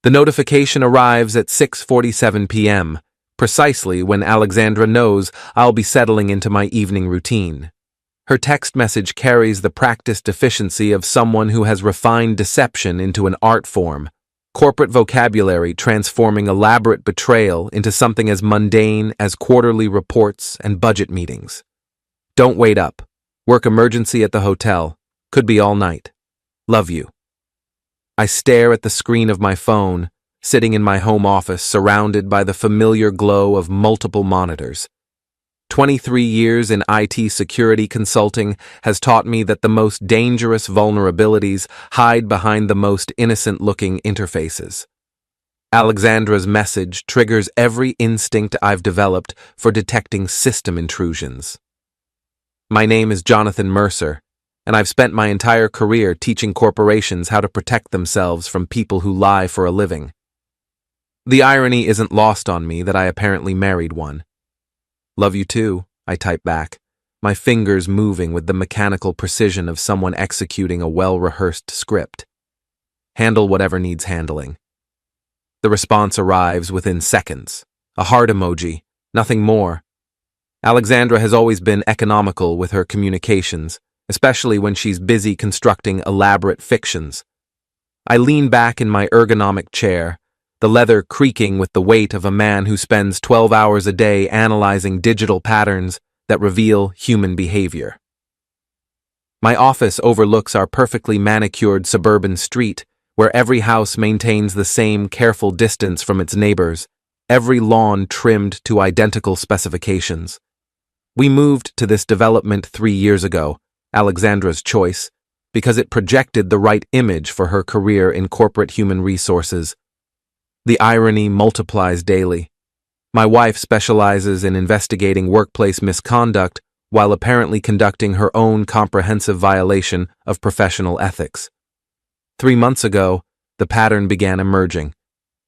The notification arrives at 6:47 p.m., precisely when Alexandra knows I'll be settling into my evening routine. Her text message carries the practiced efficiency of someone who has refined deception into an art form, corporate vocabulary transforming elaborate betrayal into something as mundane as quarterly reports and budget meetings. Don't wait up. Work emergency at the hotel. Could be all night. Love you. I stare at the screen of my phone, sitting in my home office surrounded by the familiar glow of multiple monitors. 23 years in IT security consulting has taught me that the most dangerous vulnerabilities hide behind the most innocent-looking interfaces. Alexandra's message triggers every instinct I've developed for detecting system intrusions. My name is Jonathan Mercer, and I've spent my entire career teaching corporations how to protect themselves from people who lie for a living. The irony isn't lost on me that I apparently married one. Love you too, I type back, my fingers moving with the mechanical precision of someone executing a well-rehearsed script. Handle whatever needs handling. The response arrives within seconds. A heart emoji, nothing more. Alexandra has always been economical with her communications, especially when she's busy constructing elaborate fictions. I lean back in my ergonomic chair, the leather creaking with the weight of a man who spends 12 hours a day analyzing digital patterns that reveal human behavior. My office overlooks our perfectly manicured suburban street, where every house maintains the same careful distance from its neighbors, every lawn trimmed to identical specifications. We moved to this development 3 years ago, Alexandra's choice, because it projected the right image for her career in corporate human resources. The irony multiplies daily. My wife specializes in investigating workplace misconduct while apparently conducting her own comprehensive violation of professional ethics. 3 months ago, the pattern began emerging.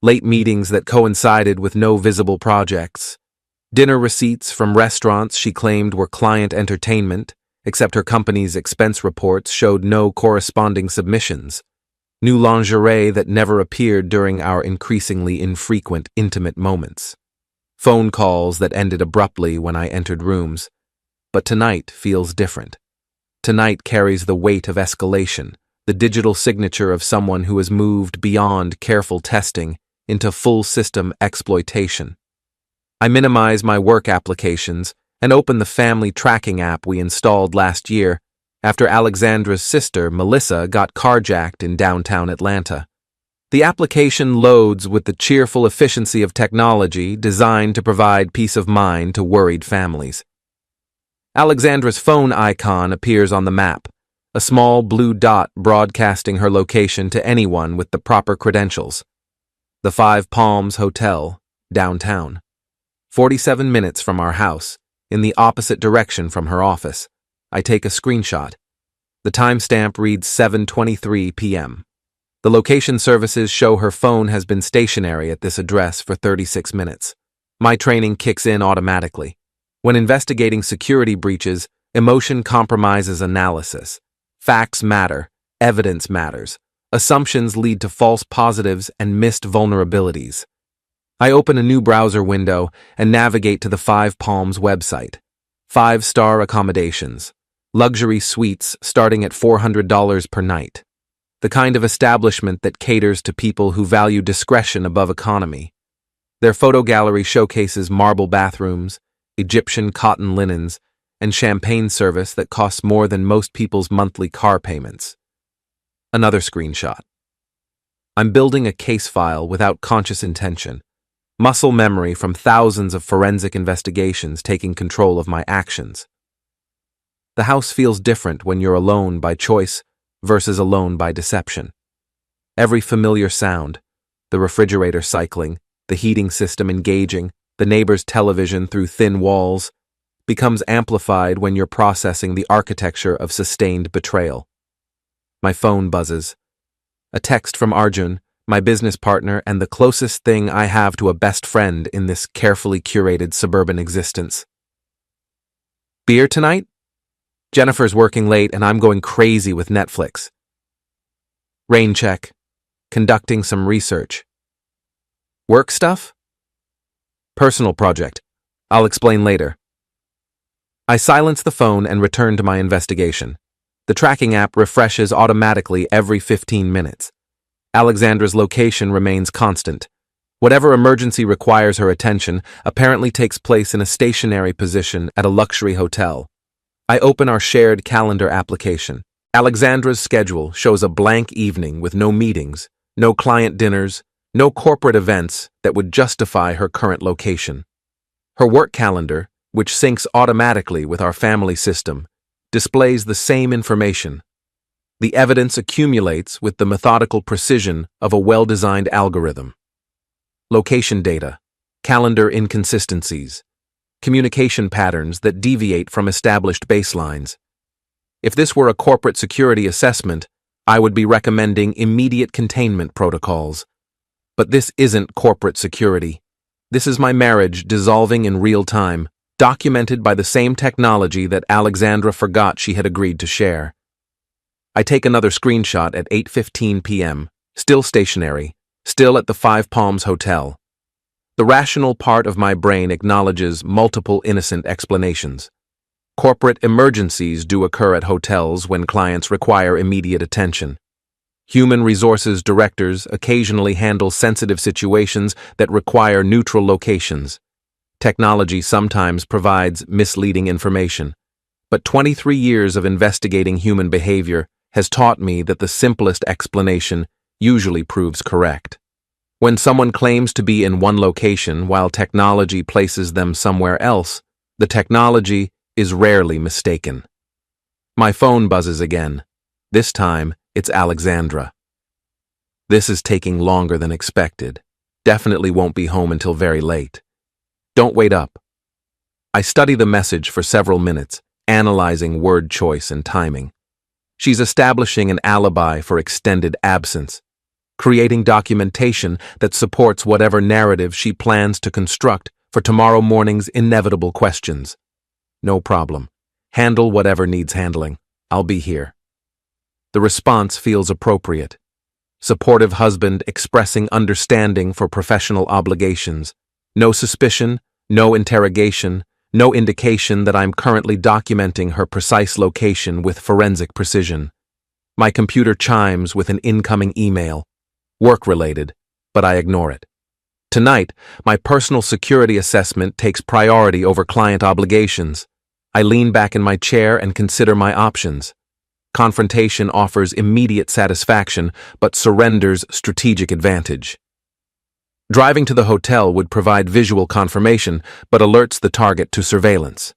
Late meetings that coincided with no visible projects. Dinner receipts from restaurants she claimed were client entertainment, except her company's expense reports showed no corresponding submissions. New lingerie that never appeared during our increasingly infrequent intimate moments. Phone calls that ended abruptly when I entered rooms. But tonight feels different. Tonight carries the weight of escalation, the digital signature of someone who has moved beyond careful testing into full system exploitation. I minimize my work applications and open the family tracking app we installed last year after Alexandra's sister, Melissa, got carjacked in downtown Atlanta. The application loads with the cheerful efficiency of technology designed to provide peace of mind to worried families. Alexandra's phone icon appears on the map, a small blue dot broadcasting her location to anyone with the proper credentials. The Five Palms Hotel, downtown. 47 minutes from our house, in the opposite direction from her office. I take a screenshot. The timestamp reads 7:23 p.m. The location services show her phone has been stationary at this address for 36 minutes. My training kicks in automatically. When investigating security breaches, emotion compromises analysis. Facts matter, evidence matters. Assumptions lead to false positives and missed vulnerabilities. I open a new browser window and navigate to the Five Palms website. 5-star accommodations. Luxury suites starting at $400 per night. The kind of establishment that caters to people who value discretion above economy. Their photo gallery showcases marble bathrooms, Egyptian cotton linens, and champagne service that costs more than most people's monthly car payments. Another screenshot. I'm building a case file without conscious intention. Muscle memory from thousands of forensic investigations taking control of my actions. The house feels different when you're alone by choice versus alone by deception. Every familiar sound, the refrigerator cycling, the heating system engaging, the neighbor's television through thin walls, becomes amplified when you're processing the architecture of sustained betrayal. My phone buzzes. A text from Arjun, my business partner and the closest thing I have to a best friend in this carefully curated suburban existence. Beer tonight? Jennifer's working late and I'm going crazy with Netflix. Rain check. Conducting some research. Work stuff? Personal project. I'll explain later. I silence the phone and return to my investigation. The tracking app refreshes automatically every 15 minutes. Alexandra's location remains constant. Whatever emergency requires her attention apparently takes place in a stationary position at a luxury hotel. I open our shared calendar application. Alexandra's schedule shows a blank evening with no meetings, no client dinners, no corporate events that would justify her current location. Her work calendar, which syncs automatically with our family system, displays the same information. The evidence accumulates with the methodical precision of a well-designed algorithm. Location data, calendar inconsistencies, communication patterns that deviate from established baselines. If this were a corporate security assessment, I would be recommending immediate containment protocols. But this isn't corporate security. This is my marriage dissolving in real time, documented by the same technology that Alexandra forgot she had agreed to share. I take another screenshot at 8:15 p.m., still stationary, still at the Five Palms Hotel. The rational part of my brain acknowledges multiple innocent explanations. Corporate emergencies do occur at hotels when clients require immediate attention. Human resources directors occasionally handle sensitive situations that require neutral locations. Technology sometimes provides misleading information. But 23 years of investigating human behavior has taught me that the simplest explanation usually proves correct. When someone claims to be in one location while technology places them somewhere else, the technology is rarely mistaken. My phone buzzes again. This time, it's Alexandra. This is taking longer than expected. Definitely won't be home until very late. Don't wait up. I study the message for several minutes, analyzing word choice and timing. She's establishing an alibi for extended absence, creating documentation that supports whatever narrative she plans to construct for tomorrow morning's inevitable questions. No problem. Handle whatever needs handling. I'll be here. The response feels appropriate. Supportive husband expressing understanding for professional obligations. No suspicion, no interrogation, no indication that I'm currently documenting her precise location with forensic precision. My computer chimes with an incoming email. Work-related, but I ignore it. Tonight, my personal security assessment takes priority over client obligations. I lean back in my chair and consider my options. Confrontation offers immediate satisfaction, but surrenders strategic advantage. Driving to the hotel would provide visual confirmation, but alerts the target to surveillance.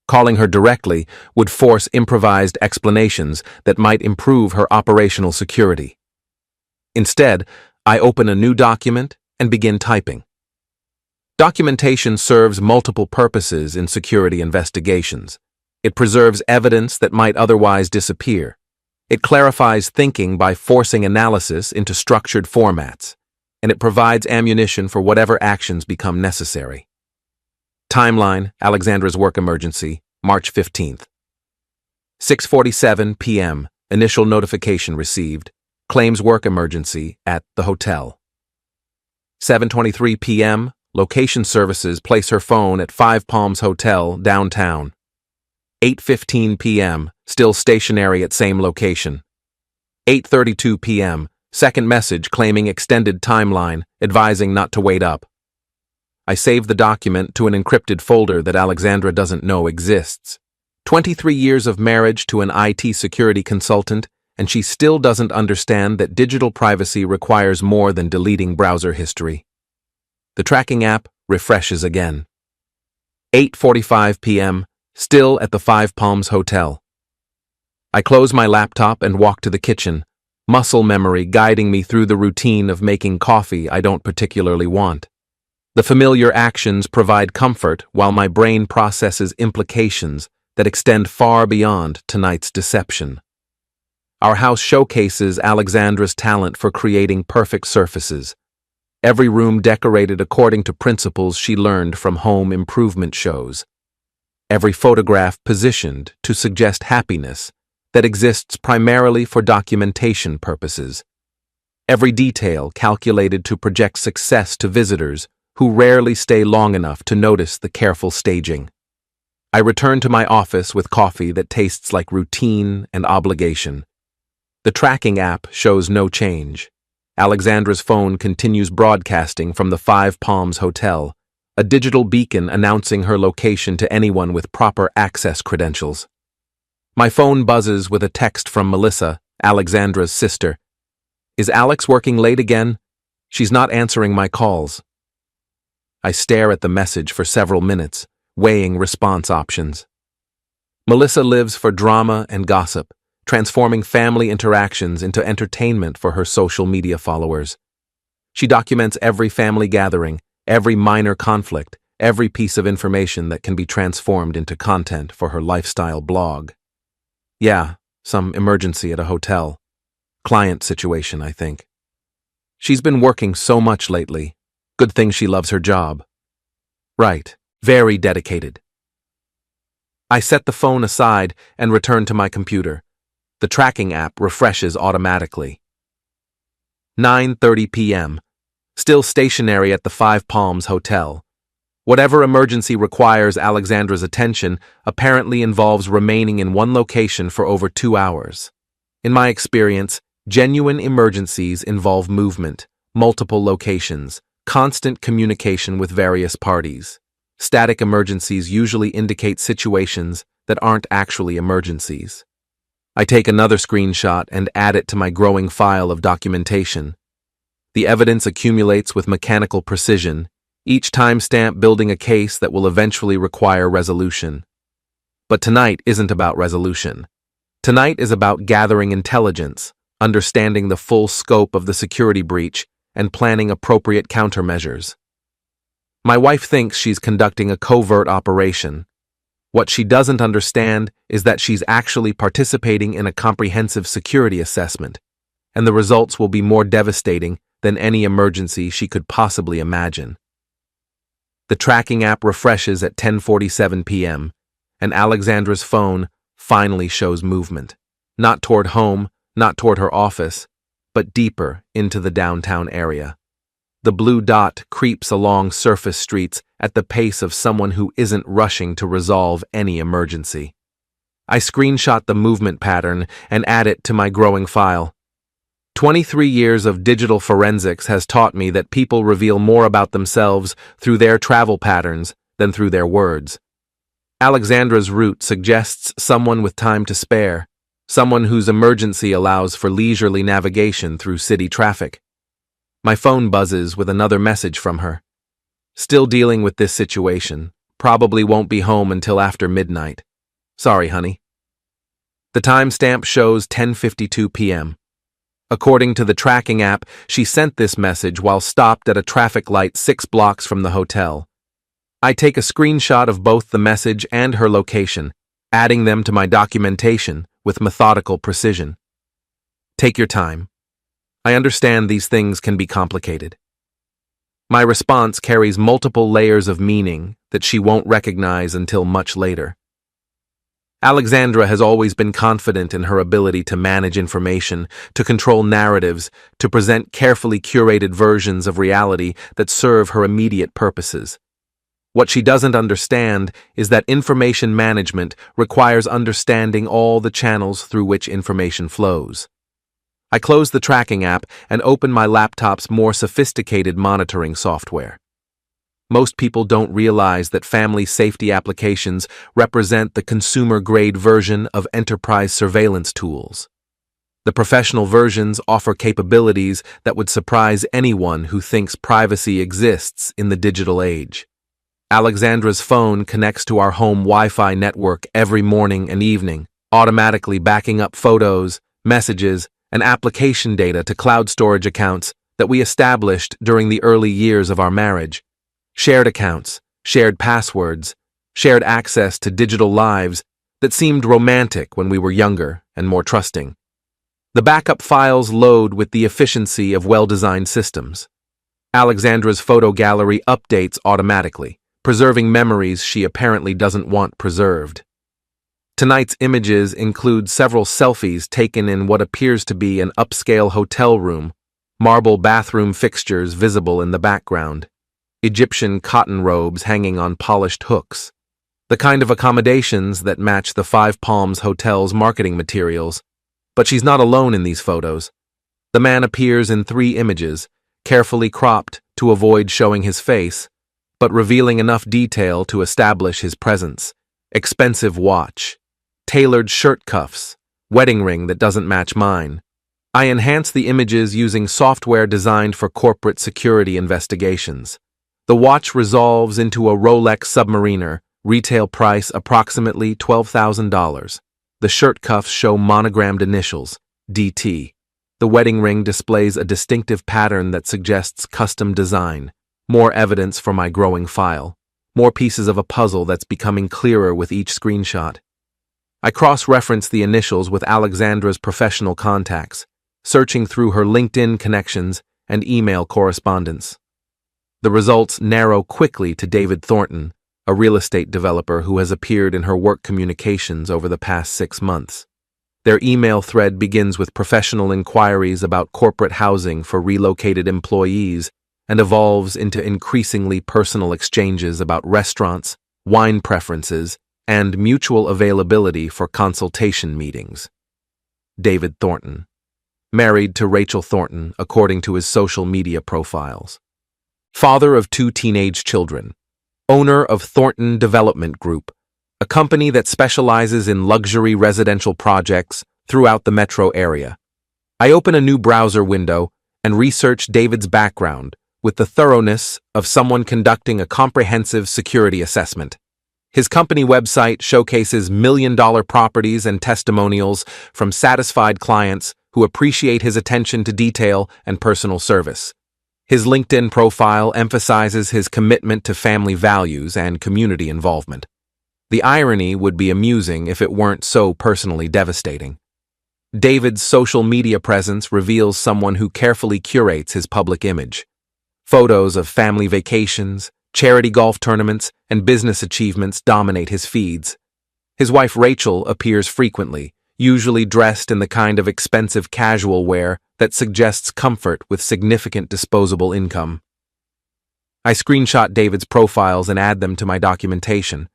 Calling her directly would force improvised explanations that might improve her operational security. Instead, I open a new document and begin typing. Documentation serves multiple purposes in security investigations. It preserves evidence that might otherwise disappear. It clarifies thinking by forcing analysis into structured formats, and it provides ammunition for whatever actions become necessary. Timeline: Alexandra's work emergency, March 15th. 6:47 p.m. Initial notification received. Claims work emergency at the hotel. 7:23 p.m. Location services place her phone at Five Palms Hotel, downtown. 8:15 p.m. Still stationary at same location. 8:32 p.m. Second message claiming extended timeline, advising not to wait up. I save the document to an encrypted folder that Alexandra doesn't know exists. 23 years of marriage to an IT security consultant, and she still doesn't understand that digital privacy requires more than deleting browser history. The tracking app refreshes again. 8:45 p.m., still at the Five Palms Hotel. I close my laptop and walk to the kitchen, muscle memory guiding me through the routine of making coffee I don't particularly want. The familiar actions provide comfort while my brain processes implications that extend far beyond tonight's deception. Our house showcases Alexandra's talent for creating perfect surfaces. Every room decorated according to principles she learned from home improvement shows. Every photograph positioned to suggest happiness that exists primarily for documentation purposes. every detail calculated to project success to visitors who rarely stay long enough to notice the careful staging. I return to my office with coffee that tastes like routine and obligation. The tracking app shows no change. Alexandra's phone continues broadcasting from the Five Palms Hotel, a digital beacon announcing her location to anyone with proper access credentials. My phone buzzes with a text from Melissa, Alexandra's sister. Is Alex working late again? She's not answering my calls. I stare at the message for several minutes, weighing response options. Melissa lives for drama and gossip, transforming family interactions into entertainment for her social media followers. She documents every family gathering, every minor conflict, every piece of information that can be transformed into content for her lifestyle blog. Yeah, some emergency at a hotel. Client situation, I think. She's been working so much lately. Good thing she loves her job. Right, very dedicated. I set the phone aside and return to my computer. The tracking app refreshes automatically. 9:30 p.m. Still stationary at the Five Palms Hotel. Whatever emergency requires Alexandra's attention apparently involves remaining in one location for over 2 hours. In my experience, genuine emergencies involve movement, multiple locations, constant communication with various parties. Static emergencies usually indicate situations that aren't actually emergencies. I take another screenshot and add it to my growing file of documentation. The evidence accumulates with mechanical precision, each timestamp building a case that will eventually require resolution. But tonight isn't about resolution. Tonight is about gathering intelligence, understanding the full scope of the security breach, and planning appropriate countermeasures. My wife thinks she's conducting a covert operation. What she doesn't understand is that she's actually participating in a comprehensive security assessment, and the results will be more devastating than any emergency she could possibly imagine. The tracking app refreshes at 10:47 p.m., and Alexandra's phone finally shows movement. Not toward home, not toward her office, but deeper into the downtown area. The blue dot creeps along surface streets at the pace of someone who isn't rushing to resolve any emergency. I screenshot the movement pattern and add it to my growing file. 23 years of digital forensics has taught me that people reveal more about themselves through their travel patterns than through their words. Alexandra's route suggests someone with time to spare, someone whose emergency allows for leisurely navigation through city traffic. My phone buzzes with another message from her. Still dealing with this situation. Probably won't be home until after midnight. Sorry, honey. The timestamp shows 10:52 p.m. According to the tracking app, she sent this message while stopped at a traffic light 6 blocks from the hotel. I take a screenshot of both the message and her location, adding them to my documentation with methodical precision. Take your time. I understand these things can be complicated. My response carries multiple layers of meaning that she won't recognize until much later. Alexandra has always been confident in her ability to manage information, to control narratives, to present carefully curated versions of reality that serve her immediate purposes. What she doesn't understand is that information management requires understanding all the channels through which information flows. I close the tracking app and open my laptop's more sophisticated monitoring software. Most people don't realize that family safety applications represent the consumer-grade version of enterprise surveillance tools. The professional versions offer capabilities that would surprise anyone who thinks privacy exists in the digital age. Alexandra's phone connects to our home Wi-Fi network every morning and evening, automatically backing up photos, messages, and application data to cloud storage accounts that we established during the early years of our marriage. Shared accounts, shared passwords, shared access to digital lives that seemed romantic when we were younger and more trusting. The backup files load with the efficiency of well-designed systems. Alexandra's photo gallery updates automatically, preserving memories she apparently doesn't want preserved. Tonight's images include several selfies taken in what appears to be an upscale hotel room, marble bathroom fixtures visible in the background, Egyptian cotton robes hanging on polished hooks, the kind of accommodations that match the Five Palms Hotel's marketing materials. But she's not alone in these photos. The man appears in 3 images, carefully cropped to avoid showing his face, but revealing enough detail to establish his presence. Expensive watch, tailored shirt cuffs, wedding ring that doesn't match mine. I enhance the images using software designed for corporate security investigations. The watch resolves into a Rolex Submariner, retail price approximately $12,000. The shirt cuffs show monogrammed initials, DT. The wedding ring displays a distinctive pattern that suggests custom design. More evidence for my growing file. More pieces of a puzzle that's becoming clearer with each screenshot. I cross-reference the initials with Alexandra's professional contacts, searching through her LinkedIn connections and email correspondence. The results narrow quickly to David Thornton, a real estate developer who has appeared in her work communications over the past 6 months. Their email thread begins with professional inquiries about corporate housing for relocated employees and evolves into increasingly personal exchanges about restaurants, wine preferences, and mutual availability for consultation meetings. David Thornton. Married to Rachel Thornton, according to his social media profiles. Father of 2 teenage children. Owner of Thornton Development Group, a company that specializes in luxury residential projects throughout the metro area. I open a new browser window and research David's background with the thoroughness of someone conducting a comprehensive security assessment. His company website showcases million-dollar properties and testimonials from satisfied clients who appreciate his attention to detail and personal service. His LinkedIn profile emphasizes his commitment to family values and community involvement. The irony would be amusing if it weren't so personally devastating. David's social media presence reveals someone who carefully curates his public image. Photos of family vacations, charity golf tournaments, and business achievements dominate his feeds. His wife Rachel appears frequently, usually dressed in the kind of expensive casual wear that suggests comfort with significant disposable income. I screenshot David's profiles and add them to my documentation.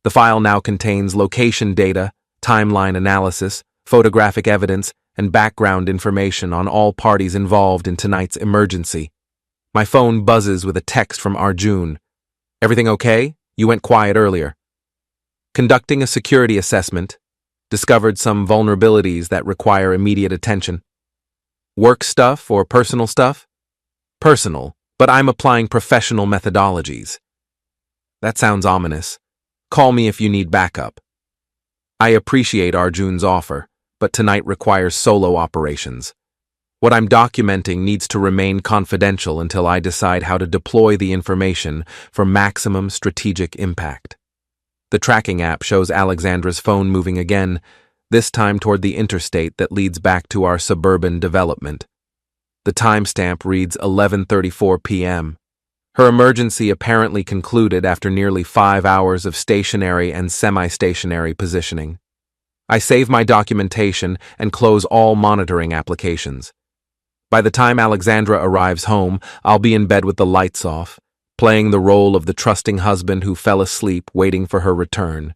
The file now contains location data, timeline analysis, photographic evidence, and background information on all parties involved in tonight's emergency. My phone buzzes with a text from Arjun. Everything okay? You went quiet earlier. Conducting a security assessment, discovered some vulnerabilities that require immediate attention. Work stuff or personal stuff? Personal, but I'm applying professional methodologies. That sounds ominous. Call me if you need backup. I appreciate Arjun's offer, but tonight requires solo operations. What I'm documenting needs to remain confidential until I decide how to deploy the information for maximum strategic impact. The tracking app shows Alexandra's phone moving again, this time toward the interstate that leads back to our suburban development. The timestamp reads 11:34 p.m. Her emergency apparently concluded after nearly 5 hours of stationary and semi-stationary positioning. I save my documentation and close all monitoring applications. By the time Alexandra arrives home, I'll be in bed with the lights off, playing the role of the trusting husband who fell asleep waiting for her return.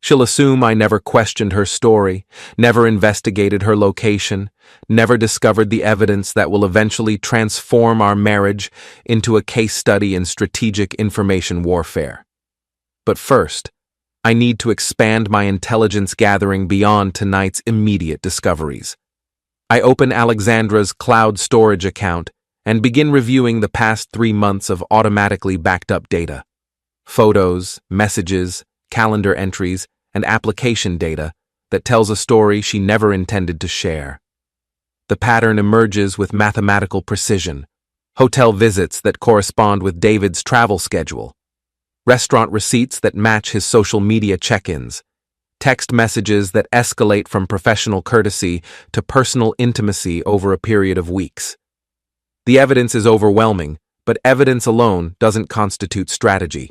She'll assume I never questioned her story, never investigated her location, never discovered the evidence that will eventually transform our marriage into a case study in strategic information warfare. But first, I need to expand my intelligence gathering beyond tonight's immediate discoveries. I open Alexandra's cloud storage account and begin reviewing the past 3 months of automatically backed up data. Photos, messages, calendar entries, and application data that tells a story she never intended to share. The pattern emerges with mathematical precision. Hotel visits that correspond with David's travel schedule. Restaurant receipts that match his social media check-ins. Text messages that escalate from professional courtesy to personal intimacy over a period of weeks. The evidence is overwhelming, but evidence alone doesn't constitute strategy.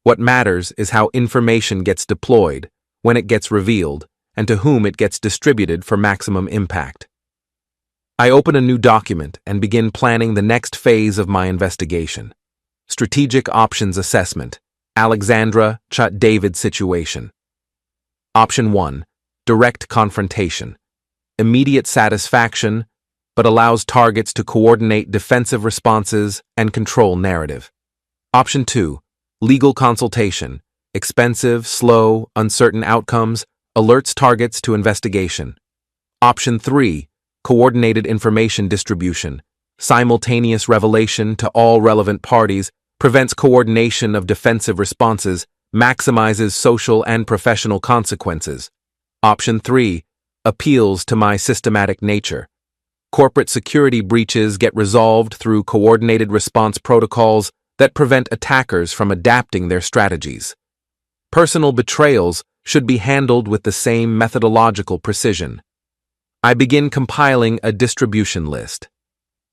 What matters is how information gets deployed, when it gets revealed, and to whom it gets distributed for maximum impact. I open a new document and begin planning the next phase of my investigation. Strategic Options Assessment. Alexandra Chut David Situation. Option 1. Direct confrontation. Immediate satisfaction, but allows targets to coordinate defensive responses and control narrative. Option 2. Legal consultation. Expensive, slow, uncertain outcomes, alerts targets to investigation. Option 3. Coordinated information distribution. Simultaneous revelation to all relevant parties, prevents coordination of defensive responses, maximizes social and professional consequences. Option 3. Appeals to my systematic nature. Corporate security breaches get resolved through coordinated response protocols that prevent attackers from adapting their strategies. Personal betrayals should be handled with the same methodological precision. I begin compiling a distribution list.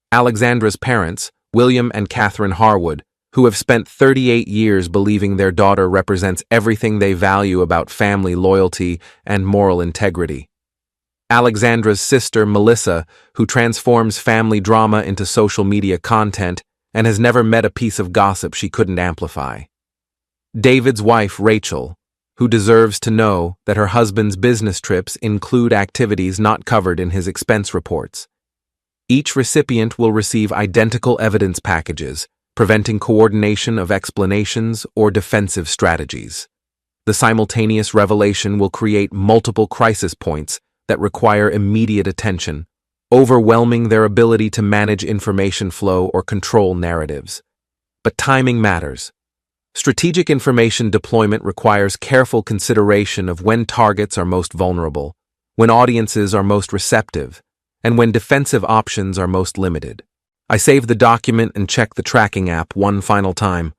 Alexandra's parents, William and Catherine Harwood, who have spent 38 years believing their daughter represents everything they value about family loyalty and moral integrity. Alexandra's sister, Melissa, who transforms family drama into social media content and has never met a piece of gossip she couldn't amplify. David's wife, Rachel, who deserves to know that her husband's business trips include activities not covered in his expense reports. Each recipient will receive identical evidence packages, preventing coordination of explanations or defensive strategies. The simultaneous revelation will create multiple crisis points that require immediate attention, overwhelming their ability to manage information flow or control narratives. But timing matters. Strategic information deployment requires careful consideration of when targets are most vulnerable, when audiences are most receptive, and when defensive options are most limited. I save the document and check the tracking app one final time.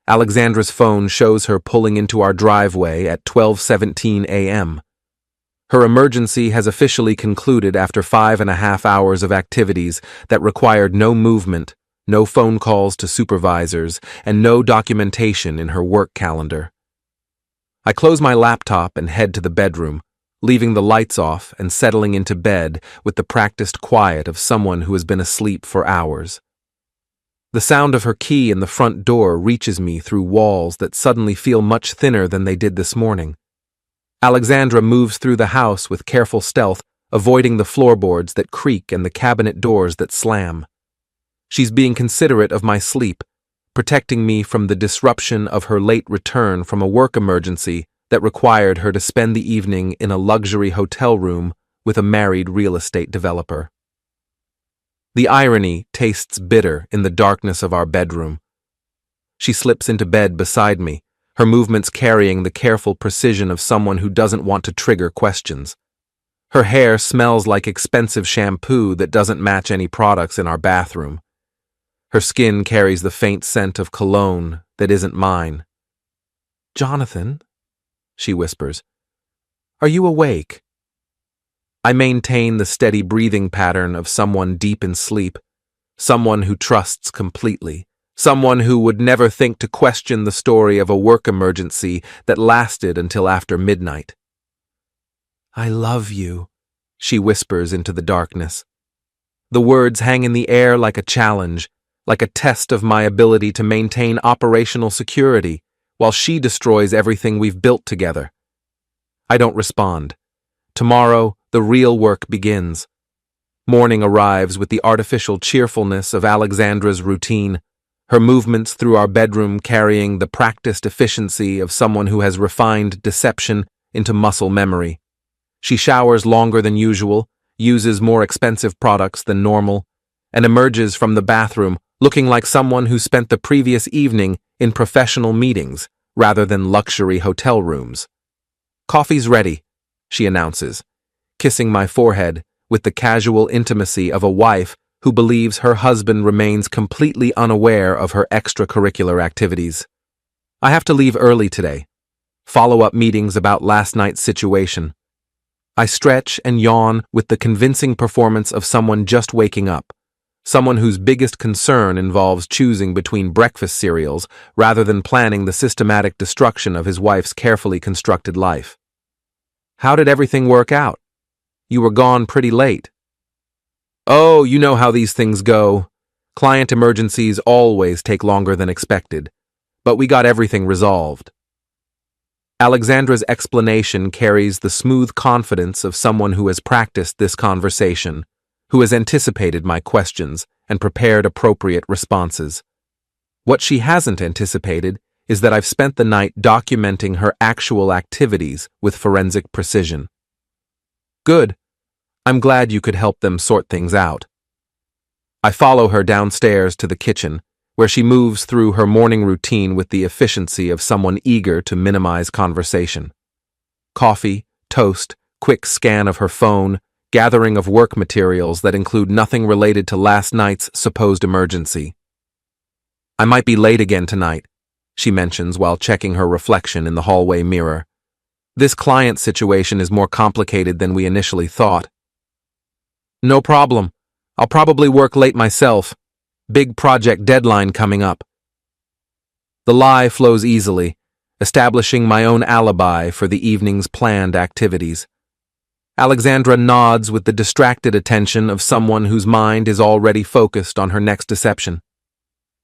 Alexandra's phone shows her pulling into our driveway at 12:17 a.m. Her emergency has officially concluded after 5.5 hours of activities that required no movement, no phone calls to supervisors, and no documentation in her work calendar. I close my laptop and head to the bedroom, leaving the lights off and settling into bed with the practiced quiet of someone who has been asleep for hours. The sound of her key in the front door reaches me through walls that suddenly feel much thinner than they did this morning. Alexandra moves through the house with careful stealth, avoiding the floorboards that creak and the cabinet doors that slam. She's being considerate of my sleep, protecting me from the disruption of her late return from a work emergency that required her to spend the evening in a luxury hotel room with a married real estate developer. The irony tastes bitter in the darkness of our bedroom. She slips into bed beside me, her movements carrying the careful precision of someone who doesn't want to trigger questions. Her hair smells like expensive shampoo that doesn't match any products in our bathroom. Her skin carries the faint scent of cologne that isn't mine. "Jonathan," she whispers, "are you awake?" I maintain the steady breathing pattern of someone deep in sleep, someone who trusts completely, someone who would never think to question the story of a work emergency that lasted until after midnight. "I love you," she whispers into the darkness. The words hang in the air like a challenge, like a test of my ability to maintain operational security, while she destroys everything we've built together. I don't respond. Tomorrow, the real work begins. Morning arrives with the artificial cheerfulness of Alexandra's routine, her movements through our bedroom carrying the practiced efficiency of someone who has refined deception into muscle memory. She showers longer than usual, uses more expensive products than normal, and emerges from the bathroom looking like someone who spent the previous evening in professional meetings rather than luxury hotel rooms. "Coffee's ready," she announces, kissing my forehead with the casual intimacy of a wife who believes her husband remains completely unaware of her extracurricular activities. I have to leave early today. Follow-up meetings about last night's situation. I stretch and yawn with the convincing performance of someone just waking up, someone whose biggest concern involves choosing between breakfast cereals rather than planning the systematic destruction of his wife's carefully constructed life. "How did everything work out? You were gone pretty late." Oh, you know how these things go. Client emergencies always take longer than expected, but we got everything resolved. Alexandra's explanation carries the smooth confidence of someone who has practiced this conversation, who has anticipated my questions and prepared appropriate responses. What she hasn't anticipated is that I've spent the night documenting her actual activities with forensic precision. Good. I'm glad you could help them sort things out. I follow her downstairs to the kitchen, where she moves through her morning routine with the efficiency of someone eager to minimize conversation. Coffee, toast, quick scan of her phone, gathering of work materials that include nothing related to last night's supposed emergency. I might be late again tonight, she mentions while checking her reflection in the hallway mirror. This client situation is more complicated than we initially thought. No problem. I'll probably work late myself. Big project deadline coming up. The lie flows easily, establishing my own alibi for the evening's planned activities. Alexandra nods with the distracted attention of someone whose mind is already focused on her next deception.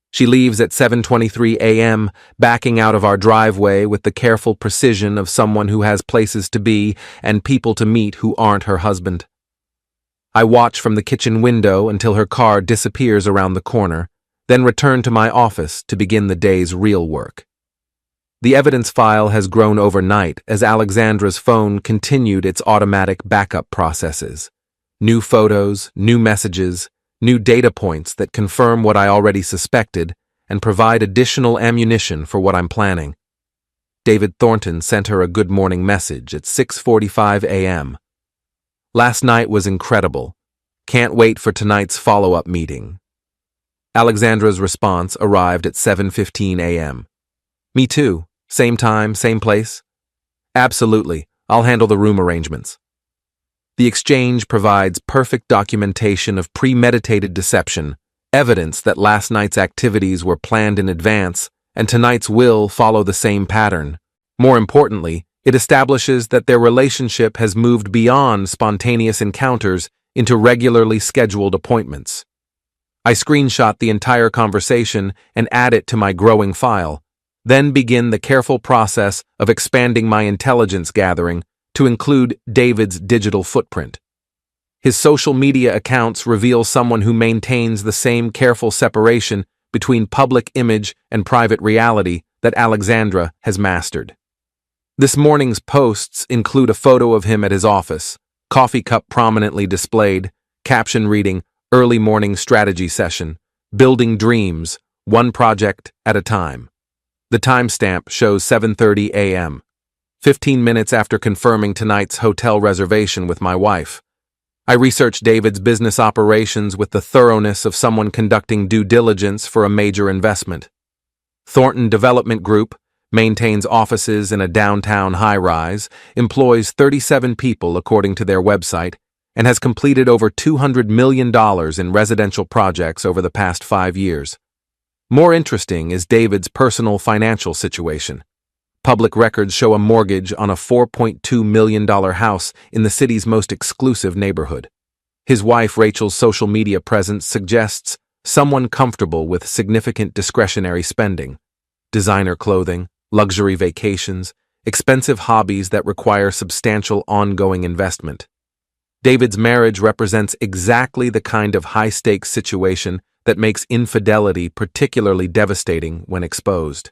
She leaves at 7:23 a.m., backing out of our driveway with the careful precision of someone who has places to be and people to meet who aren't her husband. I watch from the kitchen window until her car disappears around the corner, then return to my office to begin the day's real work. The evidence file has grown overnight as Alexandra's phone continued its automatic backup processes. New photos, new messages, new data points that confirm what I already suspected and provide additional ammunition for what I'm planning. David Thornton sent her a good morning message at 6:45 a.m. Last night was incredible. Can't wait for tonight's follow-up meeting. Alexandra's response arrived at 7:15 a.m. Me too. Same time, same place? Absolutely. I'll handle the room arrangements. The exchange provides perfect documentation of premeditated deception, evidence that last night's activities were planned in advance, and tonight's will follow the same pattern. More importantly, it establishes that their relationship has moved beyond spontaneous encounters into regularly scheduled appointments. I screenshot the entire conversation and add it to my growing file, then begin the careful process of expanding my intelligence gathering to include David's digital footprint. His social media accounts reveal someone who maintains the same careful separation between public image and private reality that Alexandra has mastered. This morning's posts include a photo of him at his office, coffee cup prominently displayed, caption reading, "Early morning strategy session, building dreams, one project at a time." The timestamp shows 7:30 a.m., 15 minutes after confirming tonight's hotel reservation with my wife. I researched David's business operations with the thoroughness of someone conducting due diligence for a major investment. Thornton Development Group maintains offices in a downtown high-rise, employs 37 people according to their website, and has completed over $200 million in residential projects over the past 5 years. More interesting is David's personal financial situation. Public records show a mortgage on a $4.2 million house in the city's most exclusive neighborhood. His wife Rachel's social media presence suggests someone comfortable with significant discretionary spending, designer clothing, luxury vacations, expensive hobbies that require substantial ongoing investment. David's marriage represents exactly the kind of high-stakes situation that makes infidelity particularly devastating when exposed.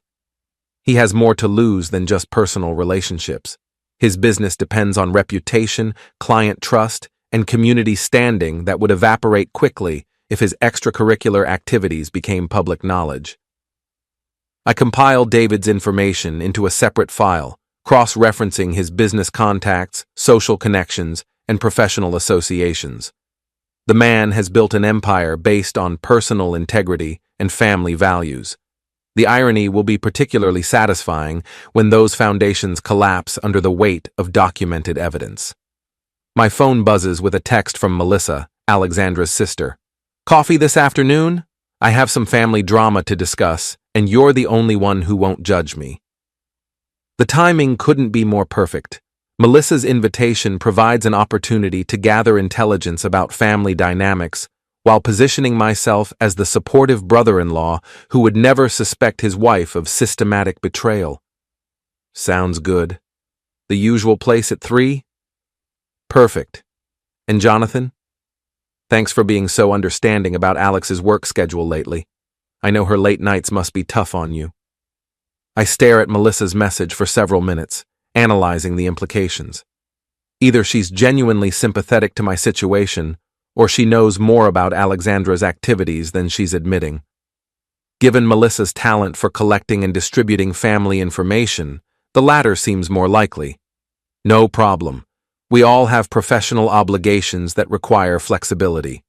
He has more to lose than just personal relationships. His business depends on reputation, client trust, and community standing that would evaporate quickly if his extracurricular activities became public knowledge. I compiled David's information into a separate file, cross-referencing his business contacts, social connections, and professional associations. The man has built an empire based on personal integrity and family values. The irony will be particularly satisfying when those foundations collapse under the weight of documented evidence. My phone buzzes with a text from Melissa, Alexandra's sister. "Coffee this afternoon? I have some family drama to discuss, and you're the only one who won't judge me." The timing couldn't be more perfect. Melissa's invitation provides an opportunity to gather intelligence about family dynamics while positioning myself as the supportive brother-in-law who would never suspect his wife of systematic betrayal. Sounds good. The usual place at 3? Perfect. And Jonathan? Thanks for being so understanding about Alex's work schedule lately. I know her late nights must be tough on you. I stare at Melissa's message for several minutes, analyzing the implications. Either she's genuinely sympathetic to my situation, or she knows more about Alexandra's activities than she's admitting. Given Melissa's talent for collecting and distributing family information, the latter seems more likely. No problem. We all have professional obligations that require flexibility.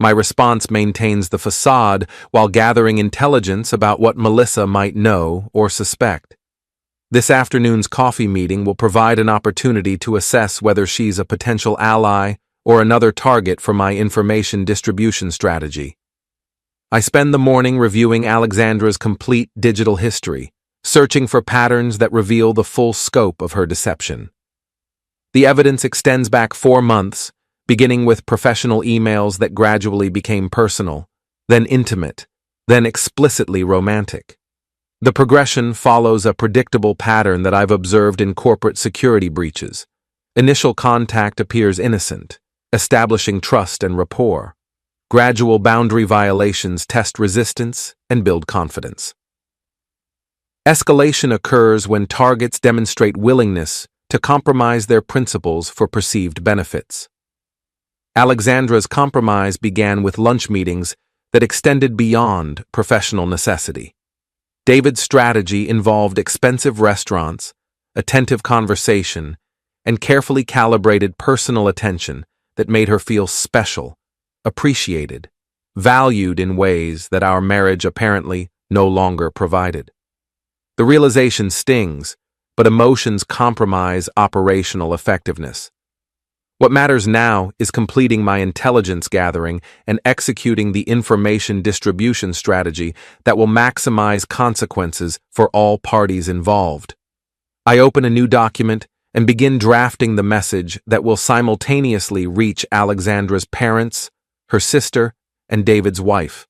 My response maintains the facade while gathering intelligence about what Melissa might know or suspect. This afternoon's coffee meeting will provide an opportunity to assess whether she's a potential ally or another target for my information distribution strategy. I spend the morning reviewing Alexandra's complete digital history, searching for patterns that reveal the full scope of her deception. The evidence extends back 4 months, beginning with professional emails that gradually became personal, then intimate, then explicitly romantic. The progression follows a predictable pattern that I've observed in corporate security breaches. Initial contact appears innocent, establishing trust and rapport. Gradual boundary violations test resistance and build confidence. Escalation occurs when targets demonstrate willingness to compromise their principles for perceived benefits. Alexandra's compromise began with lunch meetings that extended beyond professional necessity. David's strategy involved expensive restaurants, attentive conversation, and carefully calibrated personal attention that made her feel special, appreciated, valued in ways that our marriage apparently no longer provided. The realization stings, but emotions compromise operational effectiveness. What matters now is completing my intelligence gathering and executing the information distribution strategy that will maximize consequences for all parties involved. I open a new document and begin drafting the message that will simultaneously reach Alexandra's parents, her sister, and David's wife.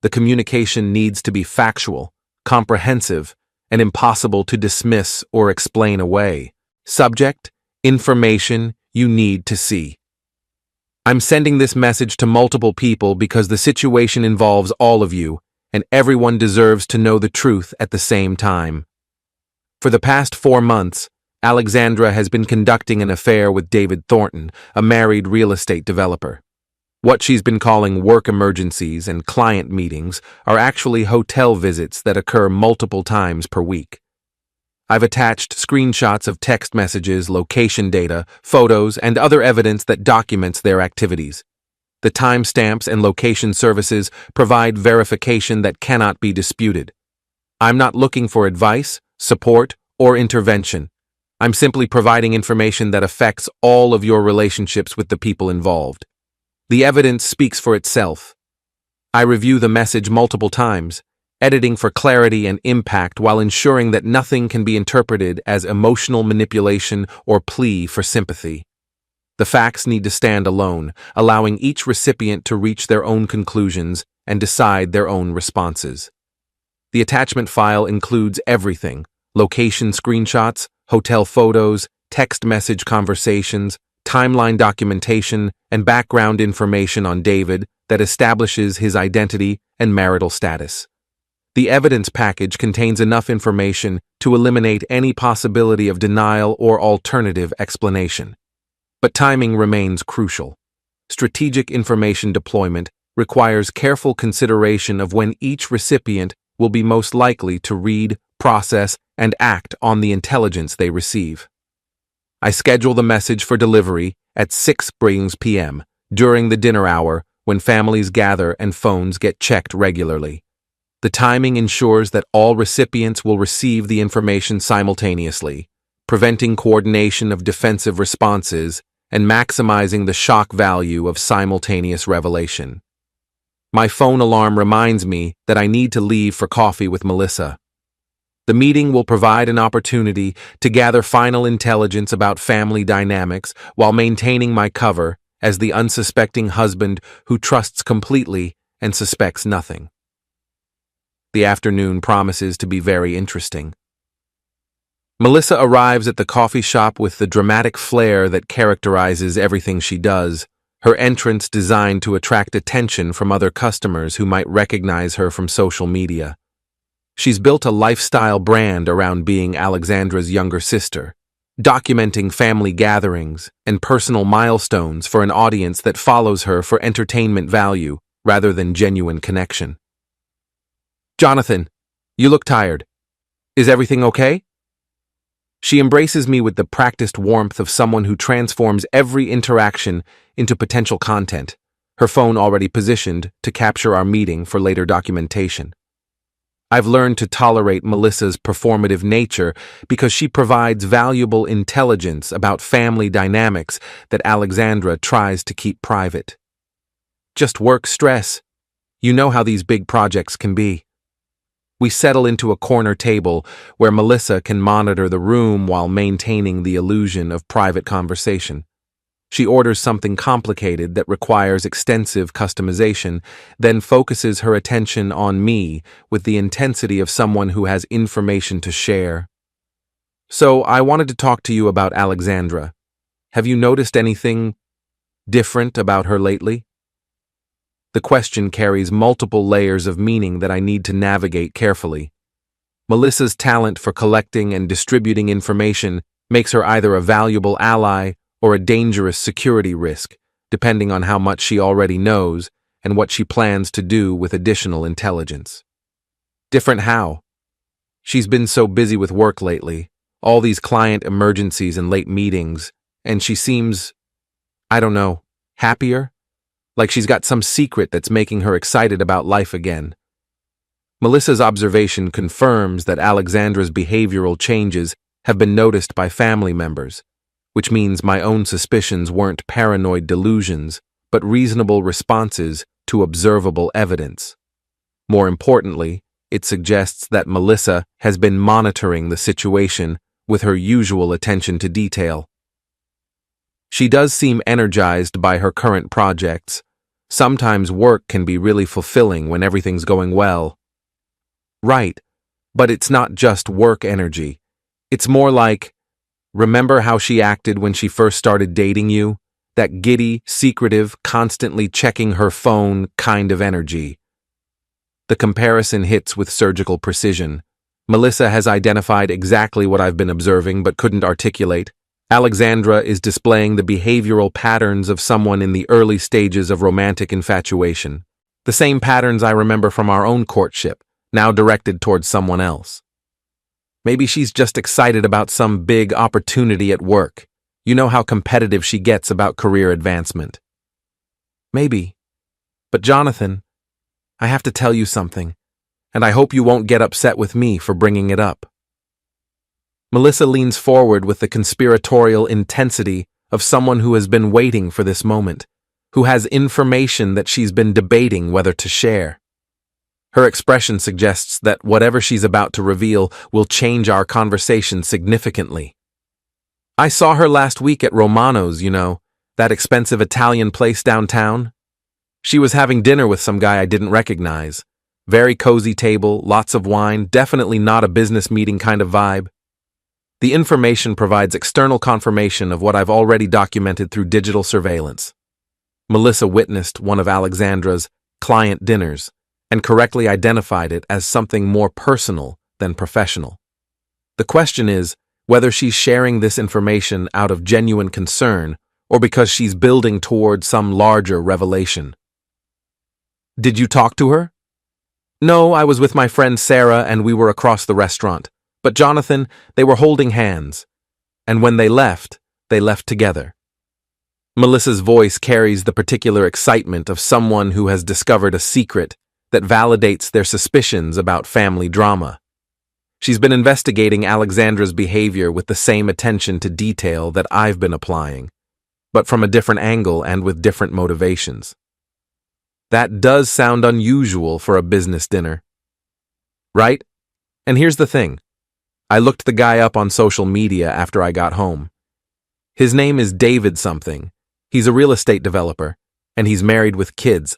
The communication needs to be factual, comprehensive, and impossible to dismiss or explain away. Subject: information you need to see. I'm sending this message to multiple people because the situation involves all of you, and everyone deserves to know the truth at the same time. For the past 4 months, Alexandra has been conducting an affair with David Thornton, a married real estate developer. What she's been calling work emergencies and client meetings are actually hotel visits that occur multiple times per week. I've attached screenshots of text messages, location data, photos, and other evidence that documents their activities. The timestamps and location services provide verification that cannot be disputed. I'm not looking for advice, support, or intervention. I'm simply providing information that affects all of your relationships with the people involved. The evidence speaks for itself. I review the message multiple times, editing for clarity and impact while ensuring that nothing can be interpreted as emotional manipulation or plea for sympathy. The facts need to stand alone, allowing each recipient to reach their own conclusions and decide their own responses. The attachment file includes everything: location screenshots, hotel photos, text message conversations, timeline documentation, and background information on David that establishes his identity and marital status. The evidence package contains enough information to eliminate any possibility of denial or alternative explanation. But timing remains crucial. Strategic information deployment requires careful consideration of when each recipient will be most likely to read, process, and act on the intelligence they receive. I schedule the message for delivery at 6 p.m. during the dinner hour when families gather and phones get checked regularly. The timing ensures that all recipients will receive the information simultaneously, preventing coordination of defensive responses and maximizing the shock value of simultaneous revelation. My phone alarm reminds me that I need to leave for coffee with Melissa. The meeting will provide an opportunity to gather final intelligence about family dynamics while maintaining my cover as the unsuspecting husband who trusts completely and suspects nothing. The afternoon promises to be very interesting. Melissa arrives at the coffee shop with the dramatic flair that characterizes everything she does, her entrance designed to attract attention from other customers who might recognize her from social media. She's built a lifestyle brand around being Alexandra's younger sister, documenting family gatherings and personal milestones for an audience that follows her for entertainment value rather than genuine connection. "Jonathan, you look tired. Is everything okay?" She embraces me with the practiced warmth of someone who transforms every interaction into potential content, her phone already positioned to capture our meeting for later documentation. I've learned to tolerate Melissa's performative nature because she provides valuable intelligence about family dynamics that Alexandra tries to keep private. Just work stress. You know how these big projects can be. We settle into a corner table where Melissa can monitor the room while maintaining the illusion of private conversation. She orders something complicated that requires extensive customization, then focuses her attention on me with the intensity of someone who has information to share. "So, I wanted to talk to you about Alexandra. Have you noticed anything different about her lately?" The question carries multiple layers of meaning that I need to navigate carefully. Melissa's talent for collecting and distributing information makes her either a valuable ally or a dangerous security risk, depending on how much she already knows and what she plans to do with additional intelligence. Different how? She's been so busy with work lately, all these client emergencies and late meetings, and she seems, I don't know, happier? Like she's got some secret that's making her excited about life again. Melissa's observation confirms that Alexandra's behavioral changes have been noticed by family members, which means my own suspicions weren't paranoid delusions, but reasonable responses to observable evidence. More importantly, it suggests that Melissa has been monitoring the situation with her usual attention to detail. She does seem energized by her current projects. Sometimes work can be really fulfilling when everything's going well. Right, but it's not just work energy. It's more like, remember how she acted when she first started dating you? That giddy, secretive, constantly checking her phone kind of energy. The comparison hits with surgical precision. Melissa has identified exactly what I've been observing but couldn't articulate. Alexandra is displaying the behavioral patterns of someone in the early stages of romantic infatuation. The same patterns I remember from our own courtship, now directed towards someone else. Maybe she's just excited about some big opportunity at work. You know how competitive she gets about career advancement. Maybe. But Jonathan, I have to tell you something, and I hope you won't get upset with me for bringing it up. Melissa leans forward with the conspiratorial intensity of someone who has been waiting for this moment, who has information that she's been debating whether to share. Her expression suggests that whatever she's about to reveal will change our conversation significantly. "I saw her last week at Romano's, you know, that expensive Italian place downtown. She was having dinner with some guy I didn't recognize. Very cozy table, lots of wine, definitely not a business meeting kind of vibe. The information provides external confirmation of what I've already documented through digital surveillance." Melissa witnessed one of Alexandra's client dinners and correctly identified it as something more personal than professional. The question is whether she's sharing this information out of genuine concern or because she's building toward some larger revelation. "Did you talk to her?" "No, I was with my friend Sarah and we were across the restaurant. But Jonathan, they were holding hands. And when they left together." Melissa's voice carries the particular excitement of someone who has discovered a secret that validates their suspicions about family drama. She's been investigating Alexandra's behavior with the same attention to detail that I've been applying, but from a different angle and with different motivations. That does sound unusual for a business dinner. Right? And here's the thing. I looked the guy up on social media after I got home. His name is David something. He's a real estate developer, and he's married with kids.